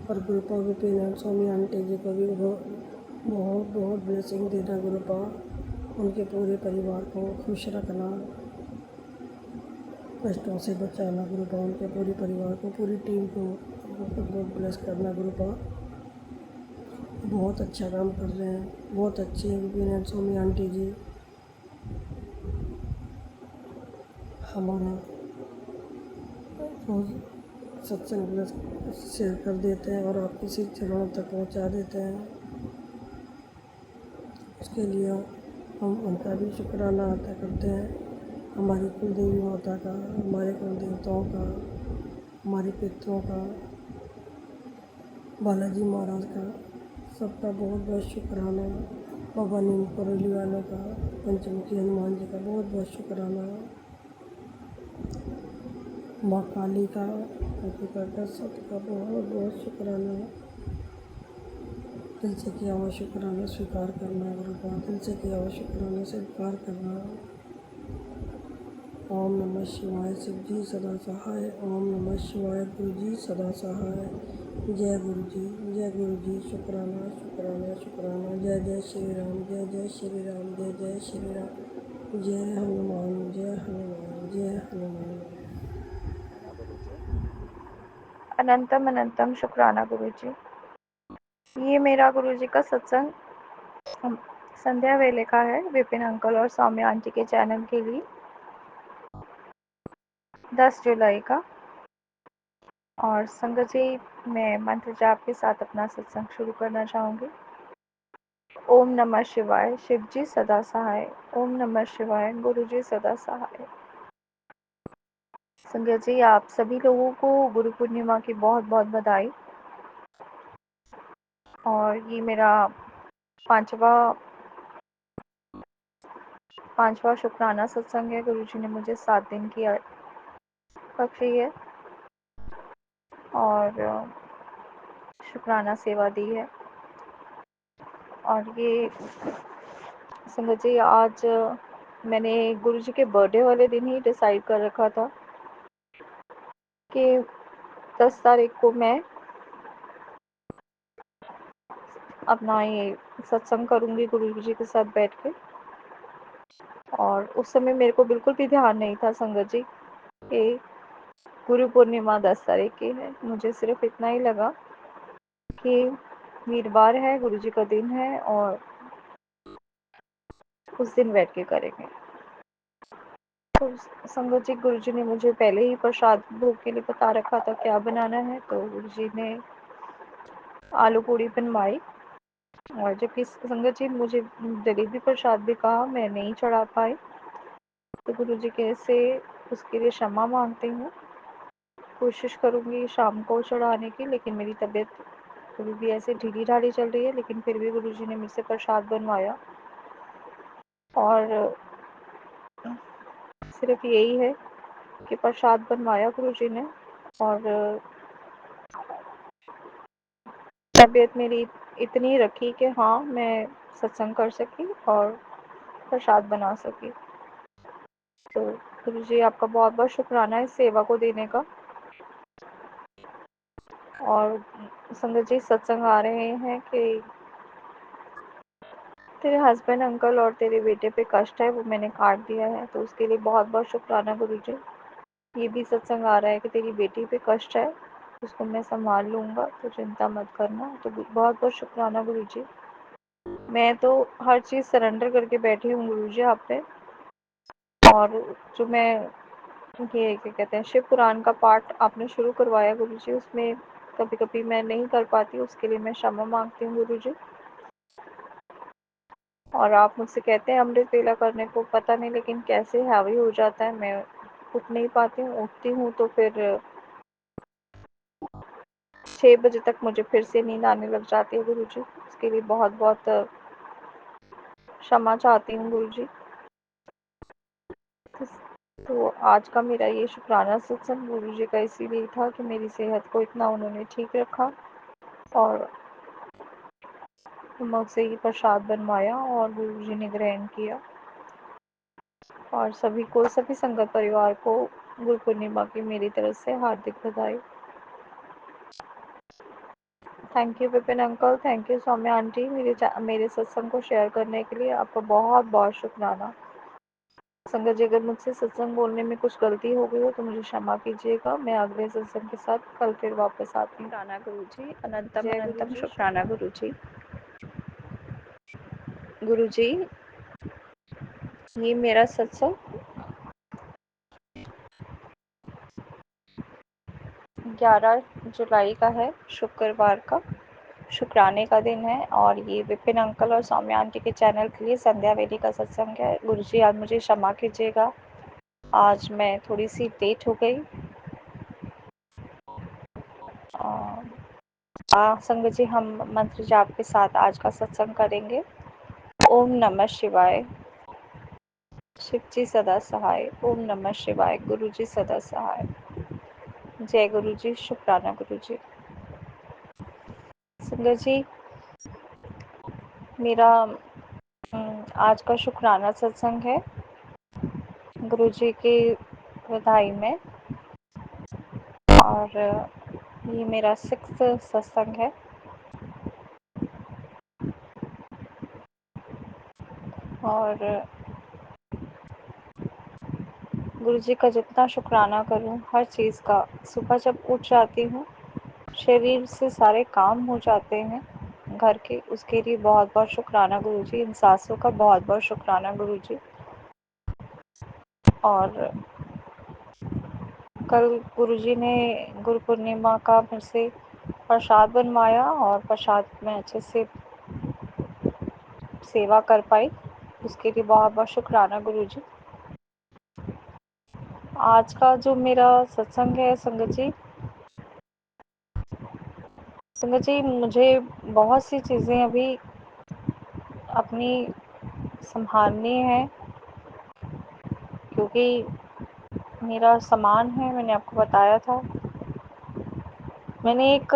और गुरु पा गोपीनाथ स्वामी आंटी जी को भी बहुत बहुत ब्लेसिंग देना गुरु पा। उनके पूरे परिवार को खुश रखना, कष्टों से बचाना गुरु पा। उनके पूरे परिवार को, पूरी टीम को बहुत बहुत ब्लेस करना गुरु पा। बहुत अच्छा काम कर रहे हैं, बहुत अच्छे हैं गोपीनाथ स्वामी आंटी जी। हमारा रोज़ सत्संग शेयर कर देते हैं और आपके सिर चरणों तक पहुंचा देते हैं। उसके लिए हम उनका भी शुक्राना अदा करते हैं। हमारी कुल देवी माता का, हमारे कुल देवताओं का, हमारे पितरों का, बालाजी महाराज का, सबका बहुत बहुत शुक्राना। बाबा नीम करोली वालों का, पंचमुखी हनुमान जी का बहुत बहुत शुक्राना। माँ काली का, का सबका बहुत बहुत शुक्राना। दिल से किया हुआ शुक्राना स्वीकार करना गुरु पा, दिल से किया हुआ शुक्राना स्वीकार करना। ओम नमः शिवाय, शिव जी सदा सहाय। ओम नमः शिवाय, गुरु जी सदा सहाय। जय गुरु जी, जय गुरु जी। शुक्राना शुक्राना शुक्राना। जय जय श्री राम, जय जय श्री राम, जय जय श्री राम। जय हनुमान, जय हनुमान, जय हनुमान। अनंतम अनंतम शुक्राना गुरुजी। ये मेरा गुरुजी का सत्संग संध्या वेले का है, विपिन अंकल और सौम्या आंटी के चैनल के लिए 10 जुलाई का। और संगत जी, मैं मंत्र जाप के साथ अपना सत्संग शुरू करना चाहूँगी। ओम नमः शिवाय, शिव जी सदा सहाय। ओम नमः शिवाय, गुरु जी सदा सहाय। संगत जी, आप सभी लोगों को गुरु पूर्णिमा की बहुत बहुत बधाई। और ये मेरा पांचवा शुक्राना सत्संग है। गुरुजी ने मुझे 7 दिन की बख्शी है और शुक्राना सेवा दी है। और ये संगत जी, आज मैंने गुरुजी के बर्थडे वाले दिन ही डिसाइड कर रखा था कि 10 तारीख को मैं अपना ये सत्संग करूँगी गुरुजी के साथ बैठ के। और उस समय मेरे को बिल्कुल भी ध्यान नहीं था संगत जी कि गुरु पूर्णिमा 10 तारीख की है। मुझे सिर्फ इतना ही लगा कि वीरवार है, गुरुजी का दिन है और उस दिन बैठ के करेंगे। तो संगत जी, गुरुजी ने मुझे पहले ही प्रसाद भोग के लिए बता रखा था क्या बनाना है, तो गुरुजी ने आलू पूड़ी बनवाई। और जबकि संगत जी मुझे जलेबी प्रसाद भी कहा, मैं नहीं चढ़ा पाई, तो गुरुजी के से उसके लिए क्षमा मांगती हूँ। कोशिश करूँगी शाम को चढ़ाने की, लेकिन मेरी तबीयत कभी भी ऐसे ढीली ढाली चल रही है, लेकिन फिर भी गुरुजी ने मुझसे प्रसाद बनवाया। और सिर्फ यही है कि प्रसाद बनवाया गुरुजी ने। और तबीयत मेरी इतनी रखी कि हाँ, मैं सत्संग कर सकी और प्रसाद बना सकी। तो गुरु जी, आपका बहुत बहुत शुक्राना इस सेवा को देने का। और संगत जी, सत्संग आ रहे हैं कि तेरे हस्बैंड अंकल और तेरे बेटे पे कष्ट है, वो मैंने काट दिया है, तो उसके लिए बहुत बहुत शुक्राना गुरु जी। ये भी सत्संग आ रहा है कि तेरी बेटी पे कष्ट है, उसको मैं संभाल लूँगा, तो चिंता मत करना। तो बहुत बहुत शुक्राना गुरु जी। मैं तो हर चीज़ सरेंडर करके बैठी हूँ गुरु जी आप पे। और जो मैं ये क्या कहते हैं, शिव पुराण का पाठ आपने शुरू करवाया गुरु जी, उसमें कभी कभी मैं नहीं कर पाती, उसके लिए मैं क्षमा मांगती हूँ गुरु जी। और आप मुझसे कहते हैं अमृत वेला करने को, पता नहीं लेकिन कैसे हावी हो जाता है, मैं उठ नहीं पाती हूँ। उठती हूँ तो फिर 6 बजे तक मुझे फिर से नींद आने लग जाती है गुरु जी। उसके लिए बहुत बहुत क्षमा चाहती हूँ गुरु जी। तो आज का मेरा ये शुक्राना सत्संग गुरु जी का इसीलिए था कि मेरी सेहत को इतना उन्होंने ठीक रखा और मुझसे ये प्रसाद बनवाया और गुरु जी ने ग्रहण किया। और सभी को, सभी संगत परिवार को गुरु पूर्णिमा की मेरी तरफ से हार्दिक बधाई। Thank you Vipin uncle, thank you Saumya aunty, मेरे सत्संग को शेयर करने के लिए आपका बहुत बहुत शुक्राना। संगत जी, अगर मुझसे सत्संग बोलने में कुछ गलती हो गई हो तो मुझे क्षमा कीजिएगा। मैं अगले सत्संग के साथ कल फिर वापस आती हूँ। शुक्राना गुरु जी, अनंतम जय गुरु अनंतम जी। शुक्राना गुरु जी। गुरु जी, ये मेरा सत्संग 11 जुलाई का है, शुक्रवार का, शुक्राने का दिन है। और ये विपिन अंकल और सौम्या आंटी के चैनल के लिए संध्या वेदी का सत्संग है। गुरु जी, आज मुझे क्षमा कीजिएगा, आज मैं थोड़ी सी लेट हो गई। संगत जी, हम मंत्र जाप के साथ आज का सत्संग करेंगे। ओम नमः शिवाय। शिव जी सदा सहाय। ओम नमः शिवाय। गुरु जी सदा सहाय। जय गुरु जी, शुक्राना गुरु जी। संगत जी, मेरा आज का शुक्राना सत्संग है गुरु जी की बधाई में। और ये मेरा 6th सत्संग है। और गुरु जी का जितना शुक्राना करूं हर चीज़ का, सुबह जब उठ जाती हूँ शरीर से सारे काम हो जाते हैं घर के, उसके लिए बहुत बहुत शुक्राना गुरु जी। इन सांसों का बहुत बहुत शुक्राना गुरु जी। और कल गुरु जी ने गुरु पूर्णिमा का मेरे से प्रसाद बनवाया और प्रसाद में अच्छे से सेवा कर पाई, उसके लिए बहुत बहुत शुक्राना गुरु जी। आज का जो मेरा सत्संग है संगत जी, मुझे बहुत सी चीज़ें अभी अपनी संभालनी है, क्योंकि मेरा सामान है, मैंने आपको बताया था। मैंने एक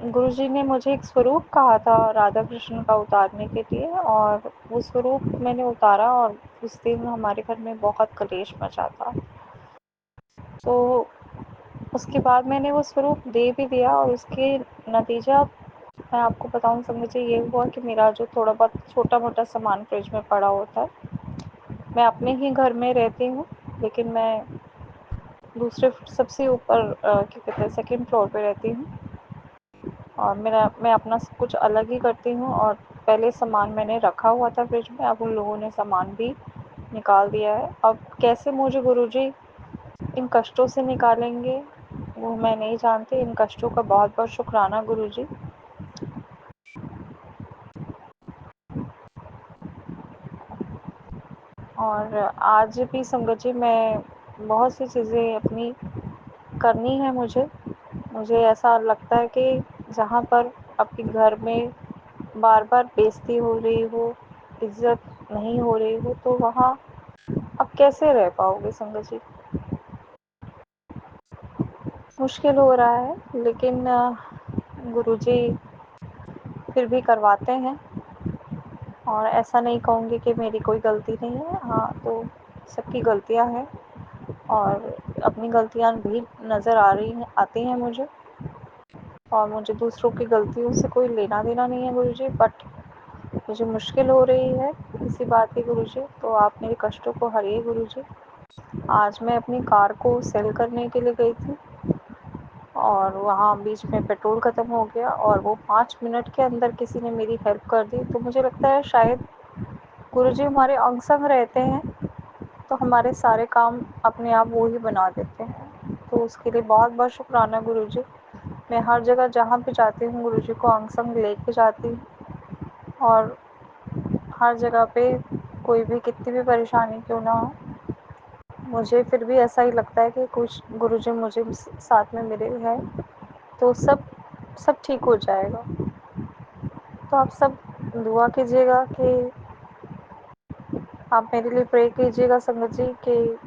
गुरुजी ने मुझे एक स्वरूप कहा था राधा कृष्ण का उतारने के लिए, और वो स्वरूप मैंने उतारा और उस दिन हमारे घर में बहुत कलेश मचा था। तो उसके बाद मैंने वो स्वरूप दे भी दिया, और उसके नतीजा मैं आपको बताऊं संगत जी, ये हुआ कि मेरा जो थोड़ा बहुत छोटा मोटा सामान फ्रिज में पड़ा होता है, मैं अपने ही घर में रहती हूँ, लेकिन मैं दूसरे सबसे ऊपर क्या कहते हैं, 2nd फ्लोर पे रहती हूँ। और मैं अपना सब कुछ अलग ही करती हूँ, और पहले सामान मैंने रखा हुआ था फ्रिज में, अब उन लोगों ने सामान भी निकाल दिया है। अब कैसे मुझे गुरुजी इन कष्टों से निकालेंगे वो मैं नहीं जानती। इन कष्टों का बहुत बहुत शुक्राना गुरुजी। और आज भी संगत जी, मैं बहुत सी चीज़ें अपनी करनी है मुझे ऐसा लगता है कि जहाँ पर आपके घर में बार बार बेइज्जती हो रही हो, इज्जत नहीं हो रही हो, तो वहाँ आप कैसे रह पाओगे संगत जी। मुश्किल हो रहा है, लेकिन गुरुजी फिर भी करवाते हैं, और ऐसा नहीं कहूँगी कि मेरी कोई गलती नहीं है। हाँ, तो सबकी गलतियाँ हैं, और अपनी गलतियाँ भी नज़र आती हैं मुझे, और मुझे दूसरों की गलतियों से कोई लेना देना नहीं है गुरुजी। बट मुझे मुश्किल हो रही है इसी बात की गुरुजी, तो आप मेरे कष्टों को हरिए गुरुजी। आज मैं अपनी कार को सेल करने के लिए गई थी, और वहाँ बीच में पेट्रोल ख़त्म हो गया, और वो 5 मिनट के अंदर किसी ने मेरी हेल्प कर दी। तो मुझे लगता है शायद गुरुजी हमारे अंग संग रहते हैं, तो हमारे सारे काम अपने आप वो ही बना देते हैं। तो उसके लिए बहुत बहुत शुक्राना गुरुजी। मैं हर जगह जहाँ पे जाती हूँ गुरुजी को अंग संग लेके जाती हूँ, और हर जगह पे कोई भी कितनी भी परेशानी क्यों ना हो, मुझे फिर भी ऐसा ही लगता है कि कुछ गुरुजी मुझे साथ में मिले हैं, तो सब सब ठीक हो जाएगा। तो आप सब दुआ कीजिएगा कि आप मेरे लिए प्रे कीजिएगा संगत जी, कि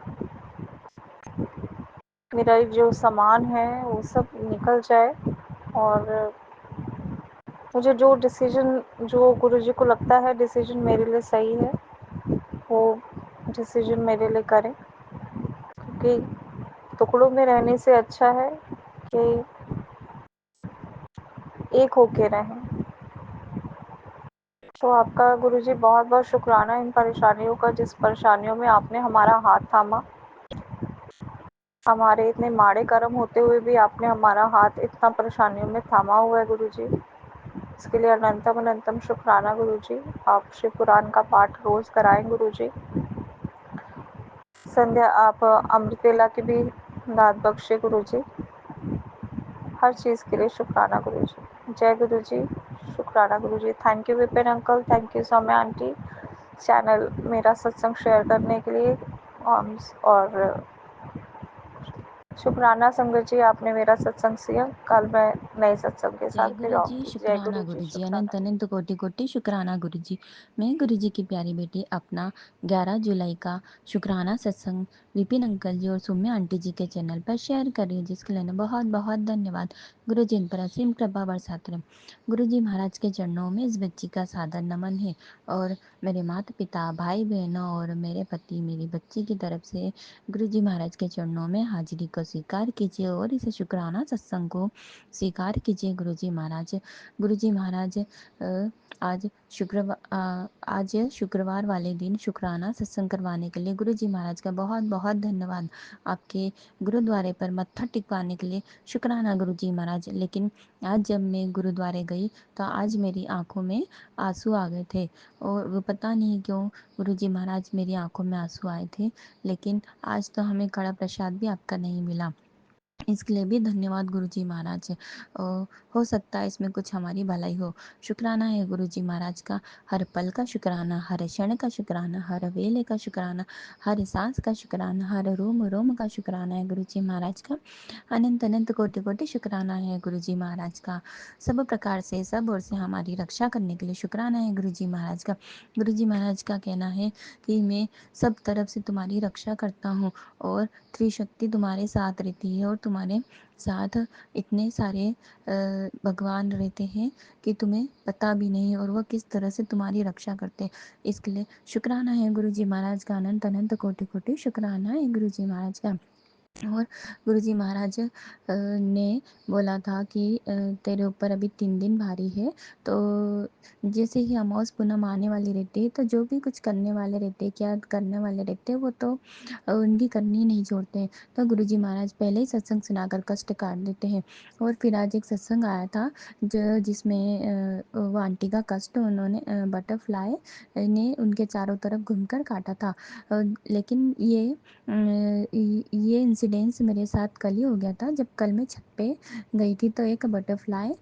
मेरा जो सामान है वो सब निकल जाए, और मुझे जो डिसीजन, जो गुरुजी को लगता है डिसीजन मेरे लिए सही है, वो डिसीजन मेरे लिए करें। क्योंकि टुकड़ों में रहने से अच्छा है कि एक होके रहें। तो आपका गुरुजी बहुत बहुत शुक्राना इन परेशानियों का, जिस परेशानियों में आपने हमारा हाथ थामा। हमारे इतने माड़े कर्म होते हुए भी आपने हमारा हाथ इतना परेशानियों में थामा हुआ है गुरुजी। इसके लिए अनंतम अनंतम शुक्राना गुरुजी। आप शिव पुराण का पाठ रोज़ कराएं गुरुजी। संध्या आप अमृत वेला की भी दात बख्शे गुरुजी। हर चीज़ के लिए शुक्राना गुरुजी। जय गुरुजी, शुक्राना Guruji. Thank you Vipin uncle, thank you Saumya aunty, channel मेरा सत्संग शेयर करने के लिए। और शुक्राना संगत जी, आपने मेरा सत्संग सुना। कल मैं नए सत्संग के जय साथ फिर गुरु जी, आऊँगी। जय शुक्राना गुरु जी, गुरु जी, अनंत शुक्राना। अनंत कोटि कोटि शुक्राना गुरु जी। मैं गुरु जी की प्यारी बेटी अपना 11 जुलाई का शुक्राना सत्संग विपिन अंकल जी और सौम्या आंटी जी के चैनल पर शेयर कर रही हूँ, जिसके लिए बहुत बहुत धन्यवाद। गुरु जी इन पर असीम कृपा बरसाते रहे। गुरु जी महाराज के चरणों में इस बच्ची का सादर नमन है, और मेरे माता पिता, भाई बहनों और मेरे पति, मेरी बच्ची की तरफ से गुरु जी महाराज के चरणों में हाजिरी को स्वीकार कीजिए, और इस शुक्राना सत्संग को स्वीकार कीजिए गुरु जी महाराज। गुरु जी महाराज आज शुक्रवार वाले दिन शुक्राना सत्संग करवाने के लिए गुरु जी महाराज का बहुत बहुत धन्यवाद। आपके गुरुद्वारे पर मत्था टिकवाने के लिए शुक्राना गुरु जी महाराज। लेकिन आज जब मैं गुरुद्वारे गई तो आज मेरी आंखों में आंसू आ गए थे, और वो पता नहीं क्यों गुरु जी महाराज मेरी आंखों में आंसू आए थे। लेकिन आज तो हमें कड़ा प्रसाद भी आपका नहीं मिला, इसके लिए भी धन्यवाद गुरु जी महाराज। हो सकता है इसमें कुछ हमारी भलाई हो। शुक्राना है गुरु जी महाराज का, हर पल का शुक्राना, हर क्षण का शुक्राना, हर वेले का शुक्राना, हर सांस का शुक्राना, हर रोम रोम का शुक्राना है गुरु जी महाराज का। अनंत अनंत कोटि कोटि शुक्राना है गुरु जी महाराज का। सब प्रकार से, सब ओर से हमारी रक्षा करने के लिए शुक्राना है गुरु जी महाराज का। गुरु जी महाराज का कहना है कि मैं सब तरफ से तुम्हारी रक्षा करता हूँ, और त्रिशक्ति तुम्हारे साथ रहती है, और तुम्हारे साथ इतने सारे भगवान रहते हैं कि तुम्हें पता भी नहीं, और वह किस तरह से तुम्हारी रक्षा करते हैं। इसके लिए शुक्राना है गुरु जी महाराज का, अनंत अनंत कोटि कोटि शुक्राना है गुरु जी महाराज का। और गुरु जी महाराज ने बोला था कि तेरे ऊपर अभी 3 दिन भारी है। तो जैसे ही अमावस पूनम आने वाली रहती है, तो जो भी कुछ करने वाले रहते हैं, क्या करने वाले रहते हैं, वो तो उनकी करनी नहीं छोड़ते हैं। तो गुरु जी महाराज पहले ही सत्संग सुनाकर कष्ट काट देते हैं। और फिर आज एक सत्संग आया था जिसमें वो आंटी का कष्ट उन्होंने बटरफ्लाई ने उनके चारों तरफ घूमकर काटा था। लेकिन ये इंसिडेंस मेरे साथ कल ही हो गया था। जब कल मैं छत पे गई थी तो एक बटरफ्लाई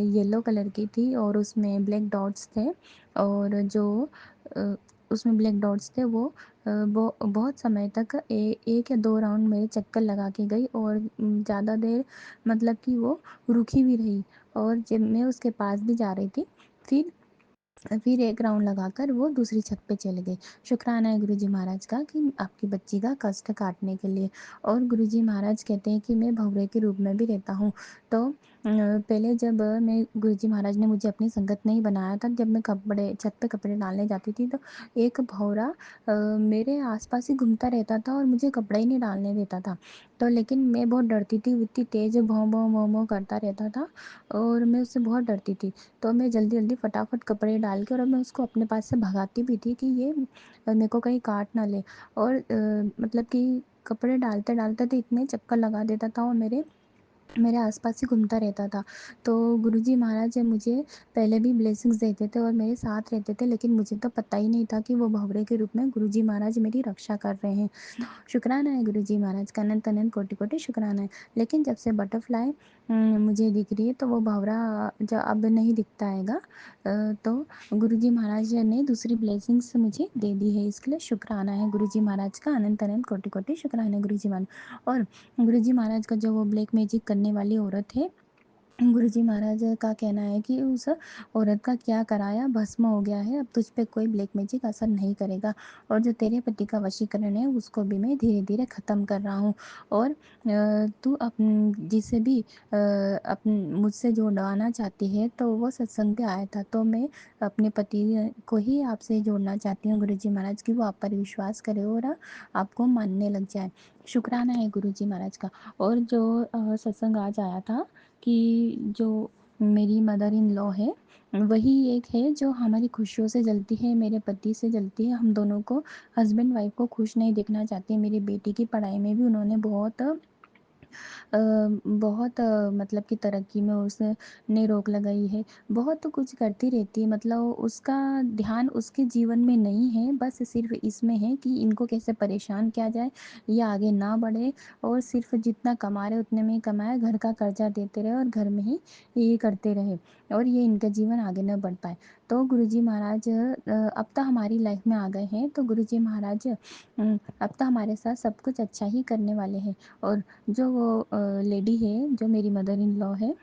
येलो कलर की थी, और उसमें ब्लैक डॉट्स थे, और जो अ, उसमें ब्लैक डॉट्स थे वो बहुत समय तक एक या दो राउंड मेरे चक्कर लगा के गई, और ज़्यादा देर मतलब कि वो रुकी भी रही, और जब मैं उसके पास भी जा रही थी, फिर एक राउंड लगाकर वो दूसरी छत पे चले गए। शुक्राना है गुरुजी महाराज का कि आपकी बच्ची का कष्ट काटने के लिए। और गुरुजी महाराज कहते हैं कि मैं भंवरे के रूप में भी रहता हूँ। तो पहले जब मैं गुरुजी महाराज ने मुझे अपनी संगत नहीं बनाया था, जब मैं छत पे कपड़े डालने जाती थी तो एक भँवरा मेरे आस-पास ही घूमता रहता था और मुझे कपड़े ही नहीं डालने देता था। तो लेकिन मैं बहुत डरती थी, वो इतनी तेज़ भौं-भौं, भौं-भौं करता रहता था और मैं उससे बहुत डरती थी। तो मैं जल्दी-जल्दी फटाफट कपड़े डाल के और मैं उसको अपने पास से भगाती भी थी कि ये मेरे को कहीं काट ना ले। और मतलब कि कपड़े डालते-डालते तो इतने चक्कर लगा देता था और मेरे मेरे आस-पास ही घूमता रहता था। तो गुरुजी महाराज मुझे पहले भी ब्लेसिंग्स देते थे और मेरे साथ रहते थे, लेकिन मुझे तो पता ही नहीं था कि वो भँवरे के रूप में गुरुजी महाराज मेरी रक्षा कर रहे हैं। शुक्राना है गुरुजी महाराज का, अनंत-अनंत कोटि-कोटि शुक्राना है। लेकिन जब से बटरफ्लाई मुझे दिख रही है तो वो भँवरा अब नहीं दिखता हैगा। तो गुरुजी महाराज ने दूसरी ब्लेसिंग्स मुझे दे दी है, इसके लिए शुक्राना है गुरुजी महाराज का, अनंत-अनंत कोटि-कोटि शुक्राना है गुरुजी महाराज। और गुरुजी महाराज का जो वो ब्लैक मैजिक करने वाली औरत है, गुरुजी महाराज का कहना है कि उस औरत का क्या कराया भस्म हो गया है, अब तुझ पे कोई ब्लैक मैजिक असर नहीं करेगा और जो तेरे पति का वशीकरण है उसको भी मैं धीरे-धीरे ख़त्म कर रहा हूँ। और तू जिसे भी मुझसे जुड़वाना चाहती है तो वो सत्संग पे आया था, तो मैं अपने पति को ही आपसे जोड़ना चाहती हूँ गुरुजी महाराज कि वो आप पर विश्वास करे और आपको मानने लग जाए। शुक्राना है गुरुजी महाराज का। और जो सत्संग आज आया था कि जो मेरी मदर इन लॉ है, वही एक है जो हमारी खुशियों से जलती है, मेरे पति से जलती है। हम दोनों को हस्बैंड वाइफ को खुश नहीं देखना चाहती। मेरी बेटी की पढ़ाई में भी उन्होंने मतलब कि तरक्की में उसने रोक लगाई है। बहुत कुछ करती रहती है, मतलब उसका ध्यान उसके जीवन में नहीं है, बस सिर्फ़ इसमें है कि इनको कैसे परेशान किया जाए, ये आगे ना बढ़े और सिर्फ़ जितना कमा रहे उतने में ही कमाए, घर का कर्जा देते रहे और घर में ही ये करते रहे और ये इनका जीवन आगे ना बढ़ पाए। तो गुरुजी महाराज अब तो हमारी लाइफ़ में आ गए हैं, तो गुरुजी महाराज अब तो हमारे साथ सब कुछ अच्छा ही करने वाले हैं। और जो वो लेडी है, जो मेरी मदर इन लॉ है,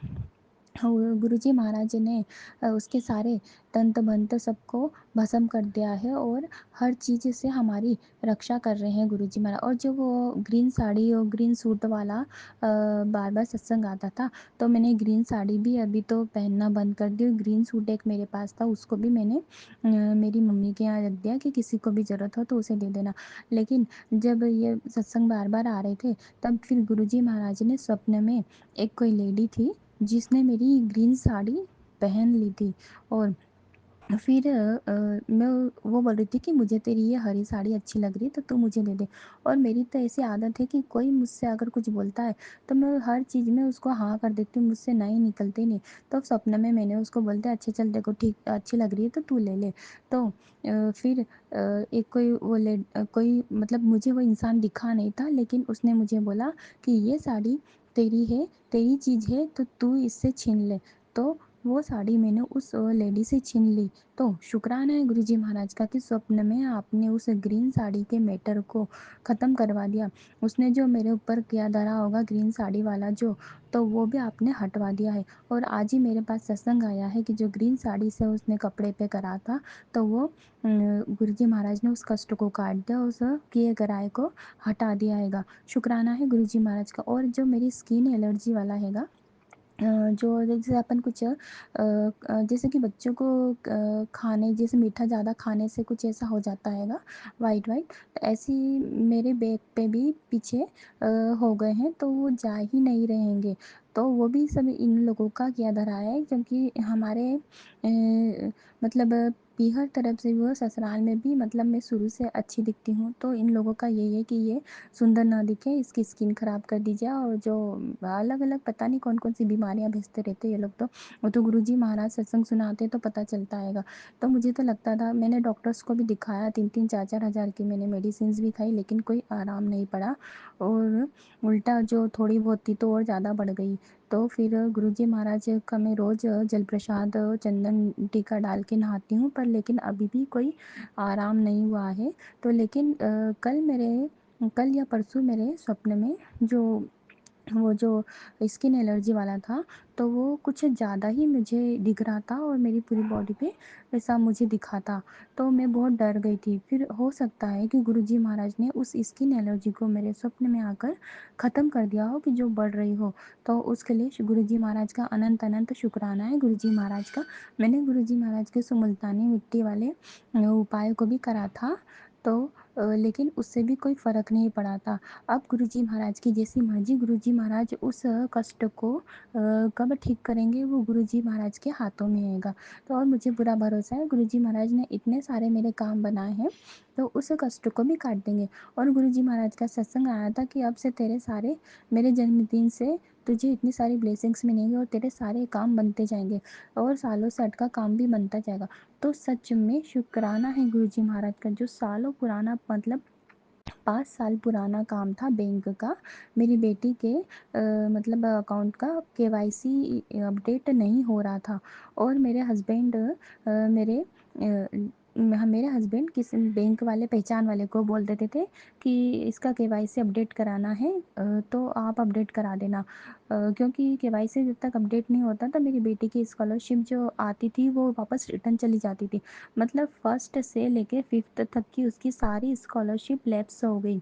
वो गुरुजी महाराज ने उसके सारे तंत्र-मंत्र सबको भस्म कर दिया है और हर चीज़ से हमारी रक्षा कर रहे हैं गुरुजी महाराज। और जो वो ग्रीन साड़ी और ग्रीन सूट वाला बार-बार सत्संग आता था, तो मैंने ग्रीन साड़ी भी अभी तो पहनना बंद कर दी और ग्रीन सूट एक मेरे पास था, उसको भी मैंने मेरी मम्मी के यहाँ रख दिया कि किसी को भी ज़रूरत हो तो उसे दे देना। लेकिन जब ये सत्संग बार-बार आ रहे थे, तब फिर गुरुजी महाराज ने स्वप्न में एक कोई लेडी थी जिसने मेरी ग्रीन साड़ी पहन ली थी और फिर मैं वो बोल रही थी कि मुझे तेरी ये हरी साड़ी अच्छी लग रही है तो तू मुझे दे दे। और मेरी तो ऐसी आदत है कि कोई मुझसे अगर कुछ बोलता है तो मैं हर चीज़ में उसको हाँ कर देती हूँ, मुझसे नहीं निकलती नहीं। तो सपने में मैंने उसको बोल दिया अच्छा चल देखो ठीक अच्छी लग रही है तो तू ले ले। तो फिर एक कोई मतलब मुझे वो इंसान दिखा नहीं था, लेकिन उसने मुझे बोला कि ये साड़ी तेरी है, तेरी चीज़ है तो तू इससे छीन ले। तो वो साड़ी मैंने उस लेडी से छीन ली। तो शुक्राना है गुरुजी महाराज का कि स्वप्न में आपने उस ग्रीन साड़ी के मैटर को ख़त्म करवा दिया। उसने जो मेरे ऊपर किया धरा होगा ग्रीन साड़ी वाला जो, तो वो भी आपने हटवा दिया है। और आज ही मेरे पास सत्संग आया है कि जो ग्रीन साड़ी से उसने कपड़े पे करा था, तो वो गुरुजी महाराज ने उस कष्ट को काट दिया, उस किए कराए को हटा दिया हैगा। शुक्राना है गुरुजी महाराज का। और जो मेरी स्किन एलर्जी वाला हैगा, जो जैसे अपन कुछ जैसे कि बच्चों को खाने जैसे मीठा ज़्यादा खाने से कुछ ऐसा हो जाता हैगा वाइट वाइट, तो ऐसे ही मेरे बैक पे भी पीछे हो गए हैं, तो वो जा ही नहीं रहेंगे। तो वो भी सब इन लोगों का किया धरा है, क्योंकि हमारे मतलब पीहर तरफ से भी और ससुराल में भी मतलब मैं शुरू से अच्छी दिखती हूँ, तो इन लोगों का यही है कि ये सुंदर ना दिखे, इसकी स्किन खराब कर दीजिए। और जो अलग-अलग पता नहीं कौन-कौन सी बीमारियाँ भेजते रहते हैं ये लोग तो। वो तो गुरुजी महाराज सत्संग सुनाते तो पता चलता हैगा। तो मुझे तो लगता था, मैंने डॉक्टर्स को भी दिखाया, 3-3 4-4 हज़ार की मैंने मेडिसिन्स भी खाई, लेकिन कोई आराम नहीं पड़ा और उल्टा जो थोड़ी बहुत थी तो और ज़्यादा बढ़ गई। तो फिर गुरुजी महाराज का मैं रोज़ जल प्रसाद चंदन टीका डाल के नहाती हूँ, पर लेकिन अभी भी कोई आराम नहीं हुआ है। तो लेकिन कल या परसों मेरे स्वप्न में जो वो जो स्किन एलर्जी वाला था, तो वो कुछ ज़्यादा ही मुझे दिख रहा था और मेरी पूरी बॉडी पे वैसा मुझे दिखा था। तो मैं बहुत डर गई थी। फिर हो सकता है कि गुरुजी महाराज ने उस स्किन एलर्जी को मेरे स्वप्न में आकर ख़त्म कर दिया हो कि जो बढ़ रही हो। तो उसके लिए गुरुजी महाराज का अनंत-अनंत शुक्राना है गुरुजी महाराज का। मैंने गुरुजी महाराज के मुल्तानी मिट्टी वाले उपाय को भी करा था, तो लेकिन उससे भी कोई फ़र्क नहीं पड़ा था। अब गुरुजी महाराज की जैसी मर्ज़ी, गुरुजी महाराज उस कष्ट को कब ठीक करेंगे वो गुरुजी महाराज के हाथों में रहेगा। तो और मुझे पूरा भरोसा है गुरुजी महाराज ने इतने सारे मेरे काम बनाए हैं, तो उस कष्ट को भी काट देंगे। और गुरुजी महाराज का सत्संग आया था कि अब से तेरे सारे मेरे जन्मदिन से तुझे इतनी सारी ब्लेसिंग्स मिलेंगी और तेरे सारे काम बनते जाएँगे और सालों से अटका काम भी बनता जाएगा। तो सच में शुक्राना है गुरुजी महाराज का, जो सालों पुराना मतलब 5 साल पुराना काम था बैंक का। मेरी बेटी के मतलब अकाउंट का केवाईसी अपडेट नहीं हो रहा था और मेरे हस्बैंड मेरे हस्बैंड किसी बैंक वाले पहचान वाले को बोल देते थे कि इसका केवाईसी अपडेट कराना है, तो आप अपडेट करा देना। क्योंकि केवाईसी जब तक अपडेट नहीं होता था मेरी बेटी की स्कॉलरशिप जो आती थी वो वापस रिटर्न चली जाती थी। मतलब फर्स्ट से लेके 5th तक की उसकी सारी स्कॉलरशिप लैप्स हो गई।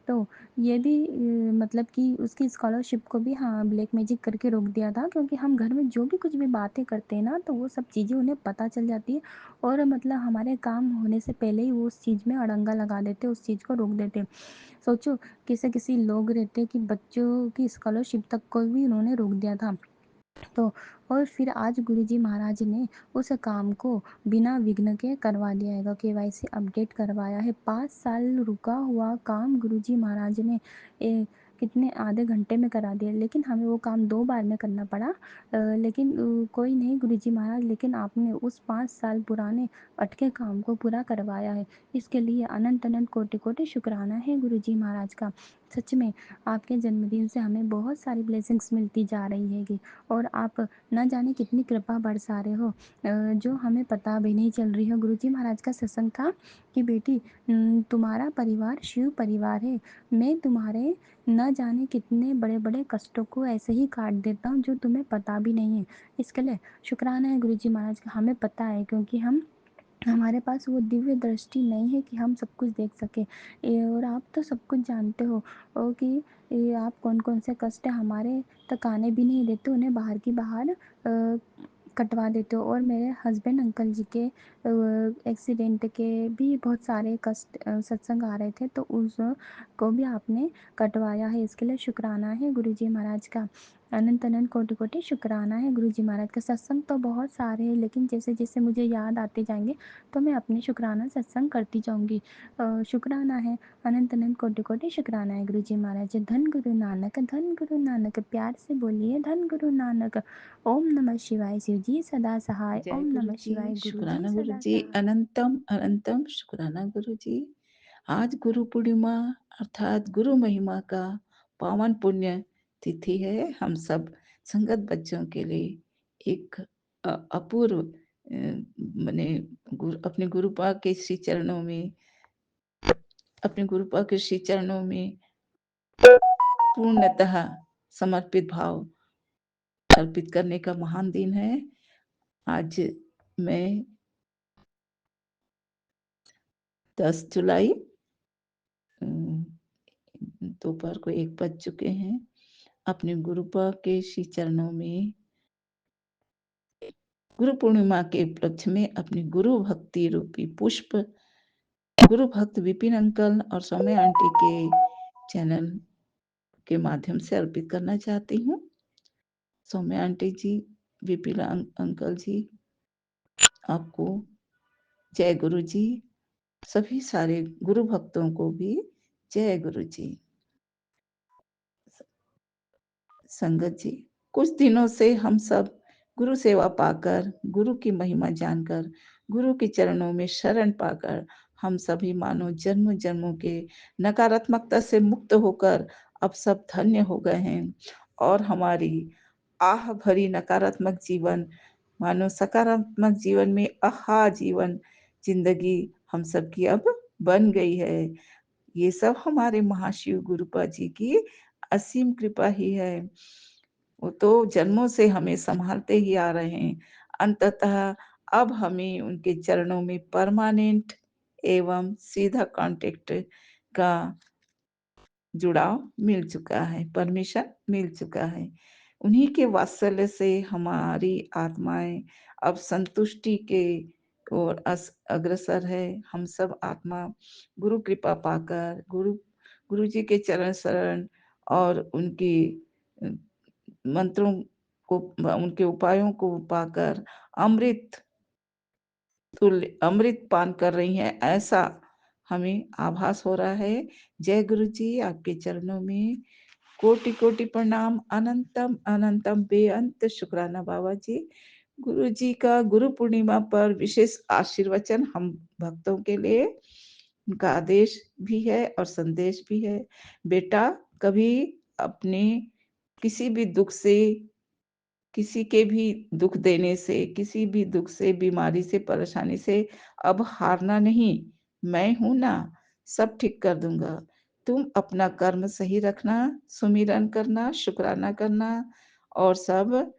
तो ये भी मतलब कि उसकी स्कॉलरशिप को भी हाँ, ब्लैक मैजिक करके रोक दिया था, क्योंकि हम घर में जो भी कुछ भी बातें करते हैं ना, तो वो सब चीज़ें उन्हें पता चल जाती है और मतलब हमारे काम होने से पहले ही वो उस चीज़ में अड़ंगा लगा देते, उस चीज़ को रोक देते। सोचो किसी-किसी लोग रहते हैं कि बच्चों की स्कॉलरशिप तक को भी उन्होंने रोक दिया था। तो और फिर आज गुरुजी महाराज ने उस काम को बिना विघ्न के करवा दिया है, केवाईसी अपडेट करवाया है। 5 साल रुका हुआ काम गुरुजी महाराज ने कितने आधे घंटे में करा दिया, लेकिन हमें वो काम 2 बार में करना पड़ा। लेकिन कोई नहीं गुरुजी महाराज, लेकिन आपने उस 5 साल पुराने अटके काम को पूरा करवाया है। इसके लिए अनंत-अनंत कोटि-कोटि शुक्राना है गुरुजी महाराज का। सच में आपके जन्मदिन से हमें बहुत सारी ब्लेसिंग्स मिलती जा रही हैगी और आप ना जाने कितनी कृपा बरसा रहे हो, जो हमें पता भी नहीं चल रही है। गुरुजी महाराज का सत्संग था कि बेटी तुम्हारा परिवार शिव परिवार है। मैं तुम्हारे न जाने कितने बड़े-बड़े कष्टों को ऐसे ही काट देता हूँ जो तुम्हें पता भी नहीं है। इसके लिए शुक्राना है गुरुजी महाराज का। हमें पता है क्योंकि हमारे पास वो दिव्य दृष्टि नहीं है कि हम सब कुछ देख सकें। और आप तो सब कुछ जानते हो कि आप कौन-कौन से कष्ट हमारे तक आने भी नहीं देते, उन्हें बाहर की बाहर कटवा देते हो। और मेरे हस्बैंड अंकल जी के एक्सीडेंट के भी बहुत सारे कष्ट सत्संग आ रहे थे, तो उस को भी आपने कटवाया है। इसके लिए शुक्राना है गुरुजी महाराज का। अनंत-अनंत कोटि-कोटि शुक्राना है गुरुजी महाराज का। सत्संग तो बहुत सारे हैं, लेकिन जैसे-जैसे मुझे याद आते जाएँगे तो मैं अपने शुक्राना सत्संग करती जाऊँगी। शुक्राना है, अनंत-अनंत कोटि-कोटि शुक्राना है गुरुजी महाराज। धन गुरु नानक, प्यार से बोलिए धन गुरु नानक। ओम नमः शिवाय शिव जी सदा सहाय, जय ओम गुरु नमः जी, शिवाय गुरु जी शुक्राना गुरु सदा जी, सहाय। अनंतम अनंतम शुक्राना गुरु जी। आज गुरु पूर्णिमा अर्थात गुरु महिमा का पावन पुण्य तिथि है। हम सब संगत बच्चों के लिए एक अपूर्व माने अपने गुरुपा के श्री चरणों में पूर्णतः समर्पित भाव अर्पित करने का महान दिन है। आज मैं 10 जुलाई दोपहर को 1 बज चुके हैं। अपने गुरुपा के श्री चरणों में गुरु पूर्णिमा के उपलक्ष्य में अपनी गुरु भक्ति रूपी पुष्प गुरु भक्त विपिन अंकल और सौम्य आंटी के चैनल के माध्यम से अर्पित करना चाहती हूँ। सौम्य आंटी जी, विपिन अंकल जी, आपको जय गुरु जी। सभी सारे गुरु भक्तों को भी जय गुरु जी। संगत जी, कुछ दिनों से हम सब गुरु सेवा पाकर, गुरु की महिमा जानकर, गुरु के चरणों में शरण पाकर हम सभी मानो जन्म जन्मों के नकारात्मकता से मुक्त होकर अब सब धन्य हो गए हैं और हमारी आह भरी नकारात्मक जीवन मानो सकारात्मक जीवन में आहा जीवन जिंदगी हम सबकी अब बन गई है। ये सब हमारे महाशिव गुरुपा जी की असीम कृपा ही है। वो तो जन्मों से हमें संभालते ही आ रहे हैं। अंततः अब हमें उनके चरणों में परमानेंट एवं सीधा कांटेक्ट का जुड़ाव मिल चुका है, परमिशन मिल चुका है। उन्हीं के वात्सल्य से हमारी आत्माएं अब संतुष्टि के ओर अग्रसर है। हम सब आत्मा गुरु कृपा पाकर गुरु जी के चरण शरण और उनकी मंत्रों को, उनके उपायों को पाकर अमृत तुल्य अमृत पान कर रही हैं, ऐसा हमें आभास हो रहा है। जय गुरु जी, आपके चरणों में कोटि कोटि प्रणाम, अनंतम अनंतम बेअंत शुक्राना बाबा जी। गुरु जी का गुरु पूर्णिमा पर विशेष आशीर्वचन हम भक्तों के लिए, उनका आदेश भी है और संदेश भी है। बेटा, कभी अपने किसी भी दुख से, किसी के भी दुख देने से, किसी भी दुख से, बीमारी से, परेशानी से अब हारना नहीं। मैं हूं ना, सब ठीक कर दूंगा। तुम अपना कर्म सही रखना, सुमिरन करना, शुक्राना करना और सब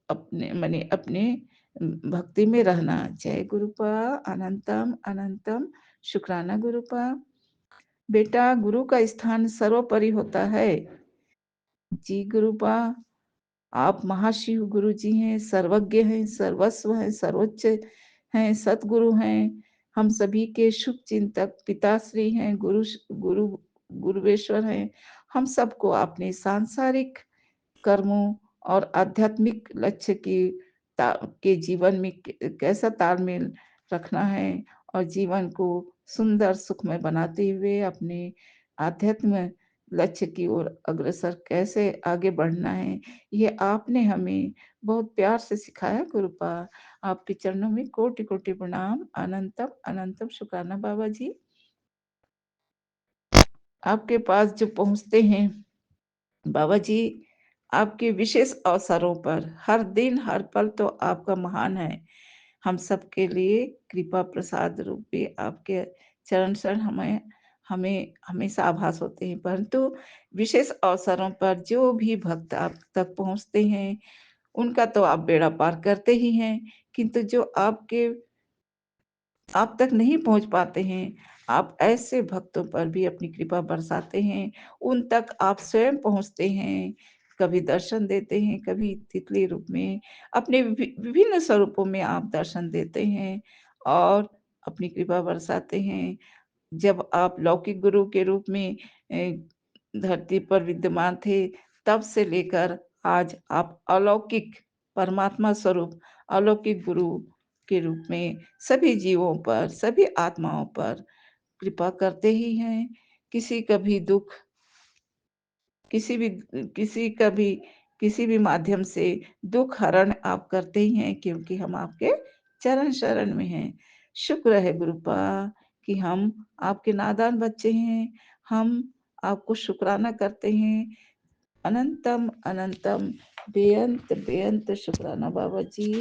अपने माने अपने भक्ति में रहना। जय गुरुपा, अनंतम अनंतम शुक्राना गुरुपा। बेटा, गुरु का स्थान सर्वोपरि होता है। जी गुरुपा, आप महाशिव गुरु जी हैं, सर्वज्ञ हैं, सर्वस्व हैं, सर्वोच्च हैं, सतगुरु हैं, हम सभी के शुभ चिंतक पिताश्री हैं, गुरु गुरु गुरुवेश्वर हैं। हम सबको आपने सांसारिक कर्मों और आध्यात्मिक लक्ष्य के जीवन में कैसा तालमेल रखना है और जीवन को सुंदर सुखमय बनाते हुए अपने आध्यात्म लक्ष्य की ओर अग्रसर कैसे आगे बढ़ना है, ये आपने हमें बहुत प्यार से सिखाया गुरुपा। आपके चरणों में कोटि कोटि प्रणाम, अनंतम अनंतम शुक्राना बाबा जी। आपके पास जो पहुंचते हैं बाबा जी, आपके विशेष अवसरों पर हर दिन हर पल तो आपका महान है। हम सबके लिए कृपा प्रसाद रूपी आपके चरण शरण हमें हमें हमेशा आभास होते हैं, परंतु विशेष अवसरों पर जो भी भक्त आप तक पहुंचते हैं उनका तो आप बेड़ा पार करते ही हैं, किंतु जो आप तक नहीं पहुंच पाते हैं, आप ऐसे भक्तों पर भी अपनी कृपा बरसाते हैं, उन तक आप स्वयं पहुंचते हैं। कभी दर्शन देते हैं, कभी तितली रूप में, अपने विभिन्न स्वरूपों में आप दर्शन देते हैं और अपनी कृपा बरसाते हैं। जब आप लौकिक गुरु के रूप में धरती पर विद्यमान थे, तब से लेकर आज आप अलौकिक परमात्मा स्वरूप अलौकिक गुरु के रूप में सभी जीवों पर, सभी आत्माओं पर कृपा करते ही हैं। किसी का भी दुख, किसी भी किसी का भी किसी भी माध्यम से दुख हरण आप करते ही हैं, क्योंकि हम आपके चरण शरण में हैं। शुक्र है गुरुपा कि हम आपके नादान बच्चे हैं। हम आपको शुक्राना करते हैं। अनंतम अनंतम बेअंत बेअंत शुक्राना बाबा जी।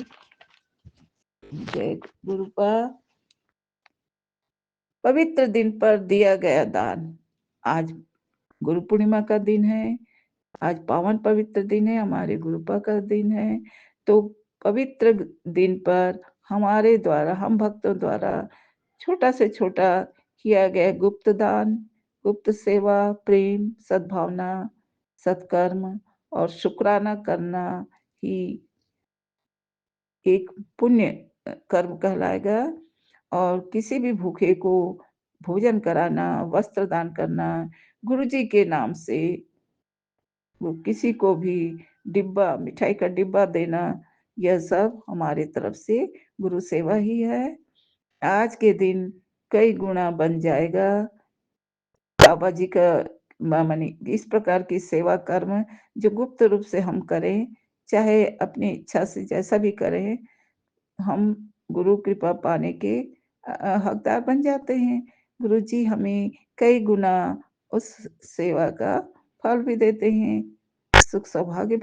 जय गुरुपा। पवित्र दिन पर दिया गया दान। आज गुरु पूर्णिमा का दिन है, आज पावन पवित्र दिन है, हमारे गुरुपा का दिन है। तो पवित्र दिन पर हमारे द्वारा, हम भक्तों द्वारा छोटा से छोटा किया गया गुप्त दान, गुप्त सेवा, प्रेम, सद्भावना, सत्कर्म और शुक्राना करना ही एक पुण्य कर्म कहलाएगा। और किसी भी भूखे को भोजन कराना, वस्त्र दान करना, गुरु जी के नाम से वो किसी को भी डिब्बा, मिठाई का डिब्बा देना, यह सब हमारे तरफ से गुरु सेवा ही है। आज के दिन कई गुना बन जाएगा बाबा जी का मानी। इस प्रकार की सेवा कर्म जो गुप्त रूप से हम करें, चाहे अपनी इच्छा से जैसा भी करें, हम गुरु कृपा पाने के हकदार बन जाते हैं। गुरु जी हमें कई गुना उस सेवा का फल भी देते हैं, सुख सौभाग्य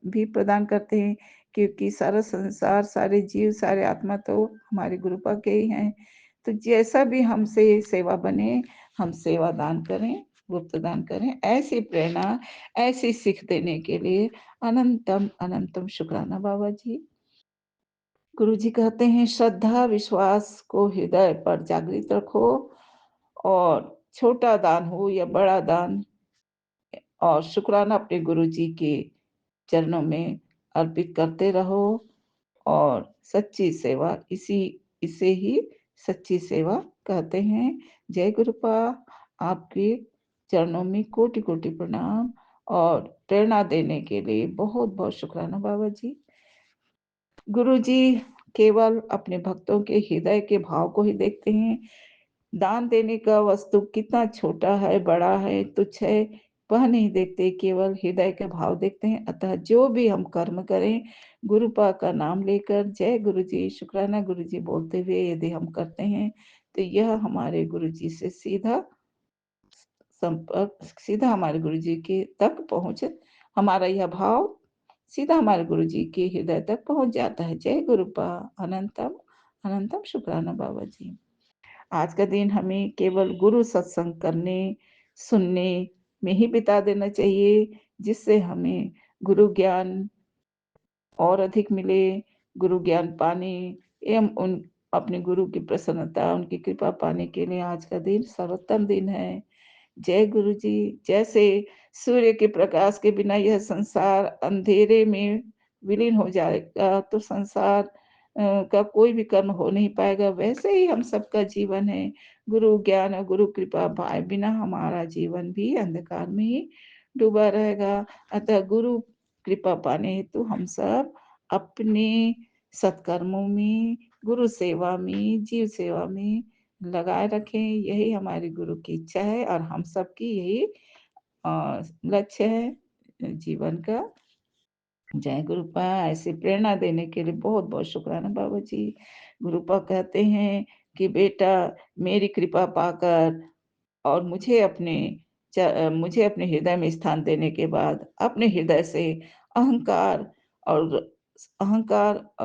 भी प्रदान करते हैं, क्योंकि सारा संसार, सारे जीव, सारे आत्मा तो हमारे गुरुपा के ही हैं। तो जैसा भी हमसे सेवा बने, हम सेवा दान करें। वो प्रदान करें। ऐसी प्रेरणा, ऐसी सीख देने के लिए अनंतम अनंतम शुक्राना बाबा जी। गुरु जी कहते हैं, श्रद्धा विश्वास को हृदय पर जागृत रखो और छोटा दान हो या बड़ा दान, और शुक्राना अपने गुरु जी के चरणों में अर्पित करते रहो। और सच्ची सेवा, इसे ही सच्ची सेवा कहते हैं। जय गुरुपा। आपके चरणों में कोटि कोटि प्रणाम और प्रेरणा देने के लिए बहुत बहुत शुक्राना बाबा जी। गुरु जी केवल अपने भक्तों के हृदय के भाव को ही देखते हैं। दान देने का वस्तु कितना छोटा है, बड़ा है, तुच्छ है, वह नहीं देखते, केवल हृदय के भाव देखते हैं। अतः जो भी हम कर्म करें, गुरुपा का नाम लेकर जय गुरु जी, शुक्राना गुरु जी बोलते हुए यदि हम करते हैं, तो यह हमारे गुरु जी से सीधा संपर्क, सीधा हमारे गुरु जी के तक पहुंच, हमारा यह भाव सीधा हमारे गुरु जी के हृदय तक पहुंच जाता है। जय गुरुपा। अनंतम अनंतम शुक्राना बाबा जी। आज का दिन हमें केवल गुरु सत्संग करने, सुनने में ही बिता देना चाहिए, जिससे हमें गुरु ज्ञान और अधिक मिले। गुरु ज्ञान पाने एवं उन अपने गुरु की प्रसन्नता, उनकी कृपा पाने के लिए आज का दिन सर्वोत्तम दिन है। जय गुरु जी। जैसे सूर्य के प्रकाश के बिना यह संसार अंधेरे में विलीन हो जाएगा, तो संसार का कोई भी कर्म हो नहीं पाएगा, वैसे ही हम सबका जीवन है। गुरु ज्ञान और गुरु कृपा पाए बिना हमारा जीवन भी अंधकार में ही डूबा रहेगा। अतः गुरु कृपा पाने हेतु हम सब अपने सत्कर्मों में, गुरु सेवा में, जीव सेवा में लगाए रखें। यही हमारे गुरु की इच्छा है और हम सबकी यही लक्ष्य है जीवन का। जय गुरुपा। ऐसे प्रेरणा देने के लिए बहुत बहुत शुक्राना बाबा जी। गुरुपा कहते हैं कि बेटा, मेरी कृपा पाकर और मुझे अपने हृदय में स्थान देने के बाद अपने हृदय से अहंकार और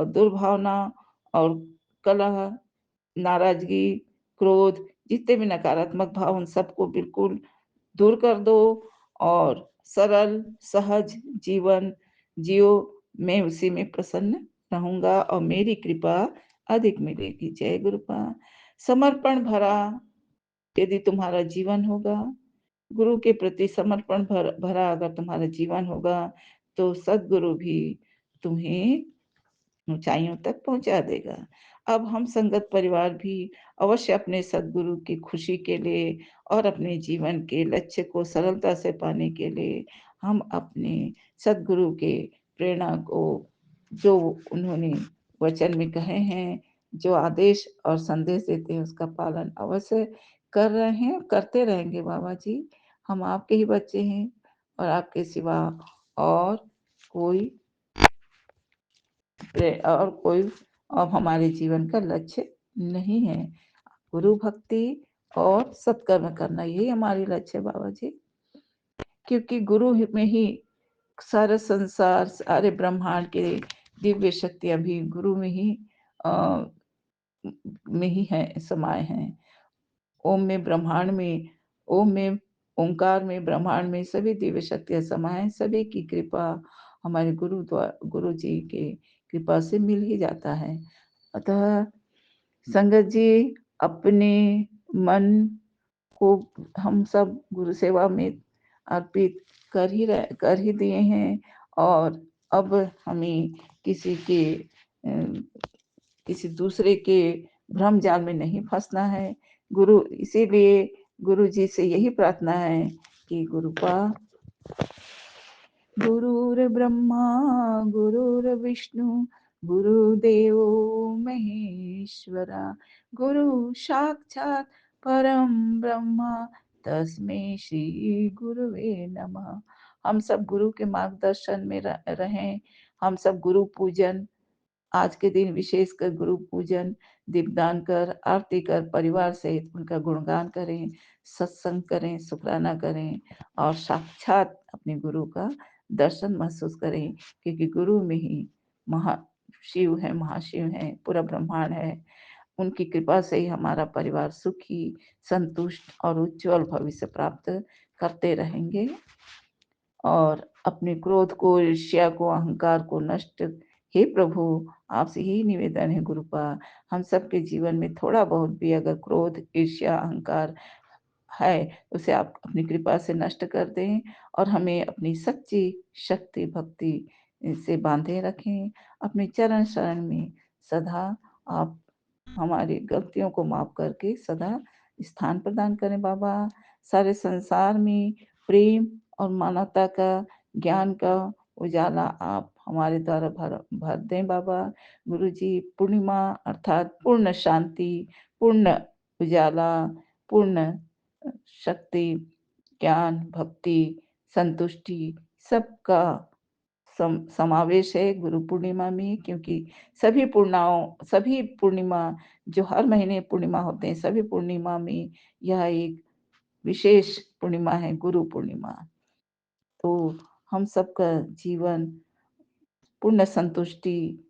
दुर्भावना और कलह, नाराजगी, क्रोध, जितने भी नकारात्मक भाव, उन सबको बिल्कुल दूर कर दो और सरल सहज जीवन जियो। मैं उसी में प्रसन्न रहूंगा और मेरी कृपा अधिक मिलेगी। जय गुरुपा। समर्पण भरा यदि तुम्हारा जीवन होगा, गुरु के प्रति समर्पण भरा अगर तुम्हारा जीवन होगा, तो सद्गुरु भी तुम्हें ऊंचाइयों तक पहुंचा देगा। अब हम संगत परिवार भी अवश्य अपने सद्गुरु की खुशी के लिए और अपने जीवन के लक्ष्य को सरलता से पाने के लिए हम अपने सद्गुरु के प्रेरणा को, जो उन्होंने वचन में कहे हैं, जो आदेश और संदेश देते हैं, उसका पालन अवश्य कर रहे हैं, करते रहेंगे बाबा जी। हम आपके ही बच्चे हैं और आपके सिवा और कोई अब हमारे जीवन का लक्ष्य नहीं है। गुरु भक्ति और सत्कर्म करना, यही हमारी लक्ष्य है बाबा जी। क्योंकि गुरु में ही सारा संसार, सारे ब्रह्मांड के दिव्य शक्तियां भी गुरु में ही है, समाये हैं। ओम में ब्रह्मांड में, ओम में ओंकार में ब्रह्मांड में सभी दिव्य शक्तियां समाये। सभी की कृपा हमारे गुरु जी के कृपा से मिल ही जाता है। अतः संगत जी, अपने मन को हम सब गुरु सेवा में अर्पित कर ही दिए हैं और अब हमें किसी दूसरे के भ्रम जाल में नहीं फंसना है। इसीलिए गुरु जी से यही प्रार्थना है कि गुरुपा, गुरुर्ब्रह्मा गुरुर्विष्णु गुरुदेवो महेश्वरा, गुरु साक्षात् परम ब्रह्मा तस्मै श्री गुरुवे नमः। हम सब गुरु के मार्गदर्शन में रहें। हम सब गुरु पूजन, आज के दिन विशेषकर गुरु पूजन, दीपदान कर, आरती कर, परिवार सहित उनका गुणगान करें, सत्संग करें, शुक्राना करें और साक्षात अपने गुरु का दर्शन महसूस करें। क्योंकि गुरु में ही महाशिव है, पूरा ब्रह्मांड है। उनकी कृपा से ही हमारा परिवार सुखी, संतुष्ट और उज्जवल भविष्य प्राप्त करते रहेंगे और अपने क्रोध को, ईर्ष्या को, अहंकार को नष्ट, हे प्रभु आपसे यही निवेदन है गुरुपा, हम सबके जीवन में थोड़ा बहुत भी अगर क्रोध, ईर्ष्या, अहंकार है उसे आप अपनी कृपा से नष्ट कर दें और हमें अपनी सच्ची शक्ति भक्ति से बांधे रखें। अपने चरण शरण में सदा आप हमारी गलतियों को माफ करके सदा स्थान प्रदान करें बाबा। सारे संसार में प्रेम और मानवता का, ज्ञान का उजाला आप हमारे द्वारा भर भर दें बाबा। गुरु जी पूर्णिमा अर्थात पूर्ण शांति, पूर्ण उजाला, पूर्ण शक्ति, ज्ञान, भक्ति, संतुष्टि सबका समावेश है गुरु पूर्णिमा में, क्योंकि सभी पूर्णिमा जो हर महीने पूर्णिमा होते हैं, सभी पूर्णिमा में यह एक विशेष पूर्णिमा है, गुरु पूर्णिमा। तो हम सबका जीवन पूर्ण संतुष्टि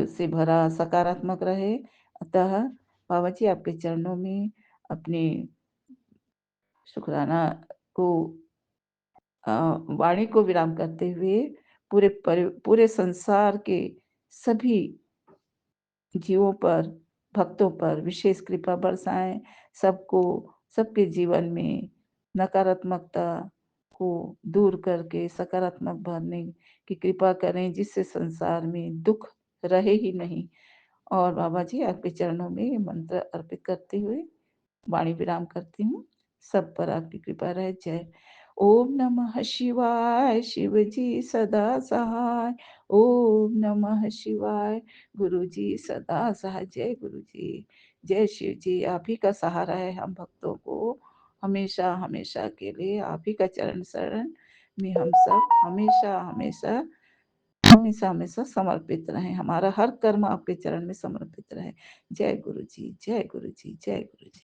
से भरा सकारात्मक रहे। अतः बाबा जी आपके चरणों में अपने शुक्राना को वाणी को विराम करते हुए पूरे संसार के सभी जीवों पर, भक्तों पर विशेष कृपा बरसाएं, सबको सबके जीवन में नकारात्मकता को दूर करके सकारात्मक भरने की कृपा करें, जिससे संसार में दुख रहे ही नहीं। और बाबा जी आपके चरणों में ये मंत्र अर्पित करते हुए वाणी विराम करती हूँ। सब पर आपकी कृपा रहे। जय। ओम नमः शिवाय। शिव जी सदा सहाय। ओम नमः शिवाय। गुरु जी सदा सहाय। जय गुरु जी, जय शिव जी। आप ही का सहारा है हम भक्तों को, हमेशा हमेशा के लिए आप ही का चरण शरण में हम सब हमेशा हमेशा हमेशा हमेशा समर्पित रहें। हमारा हर कर्म आपके चरण में समर्पित रहे। जय गुरु जी, जय गुरु जी, जय गुरु जी।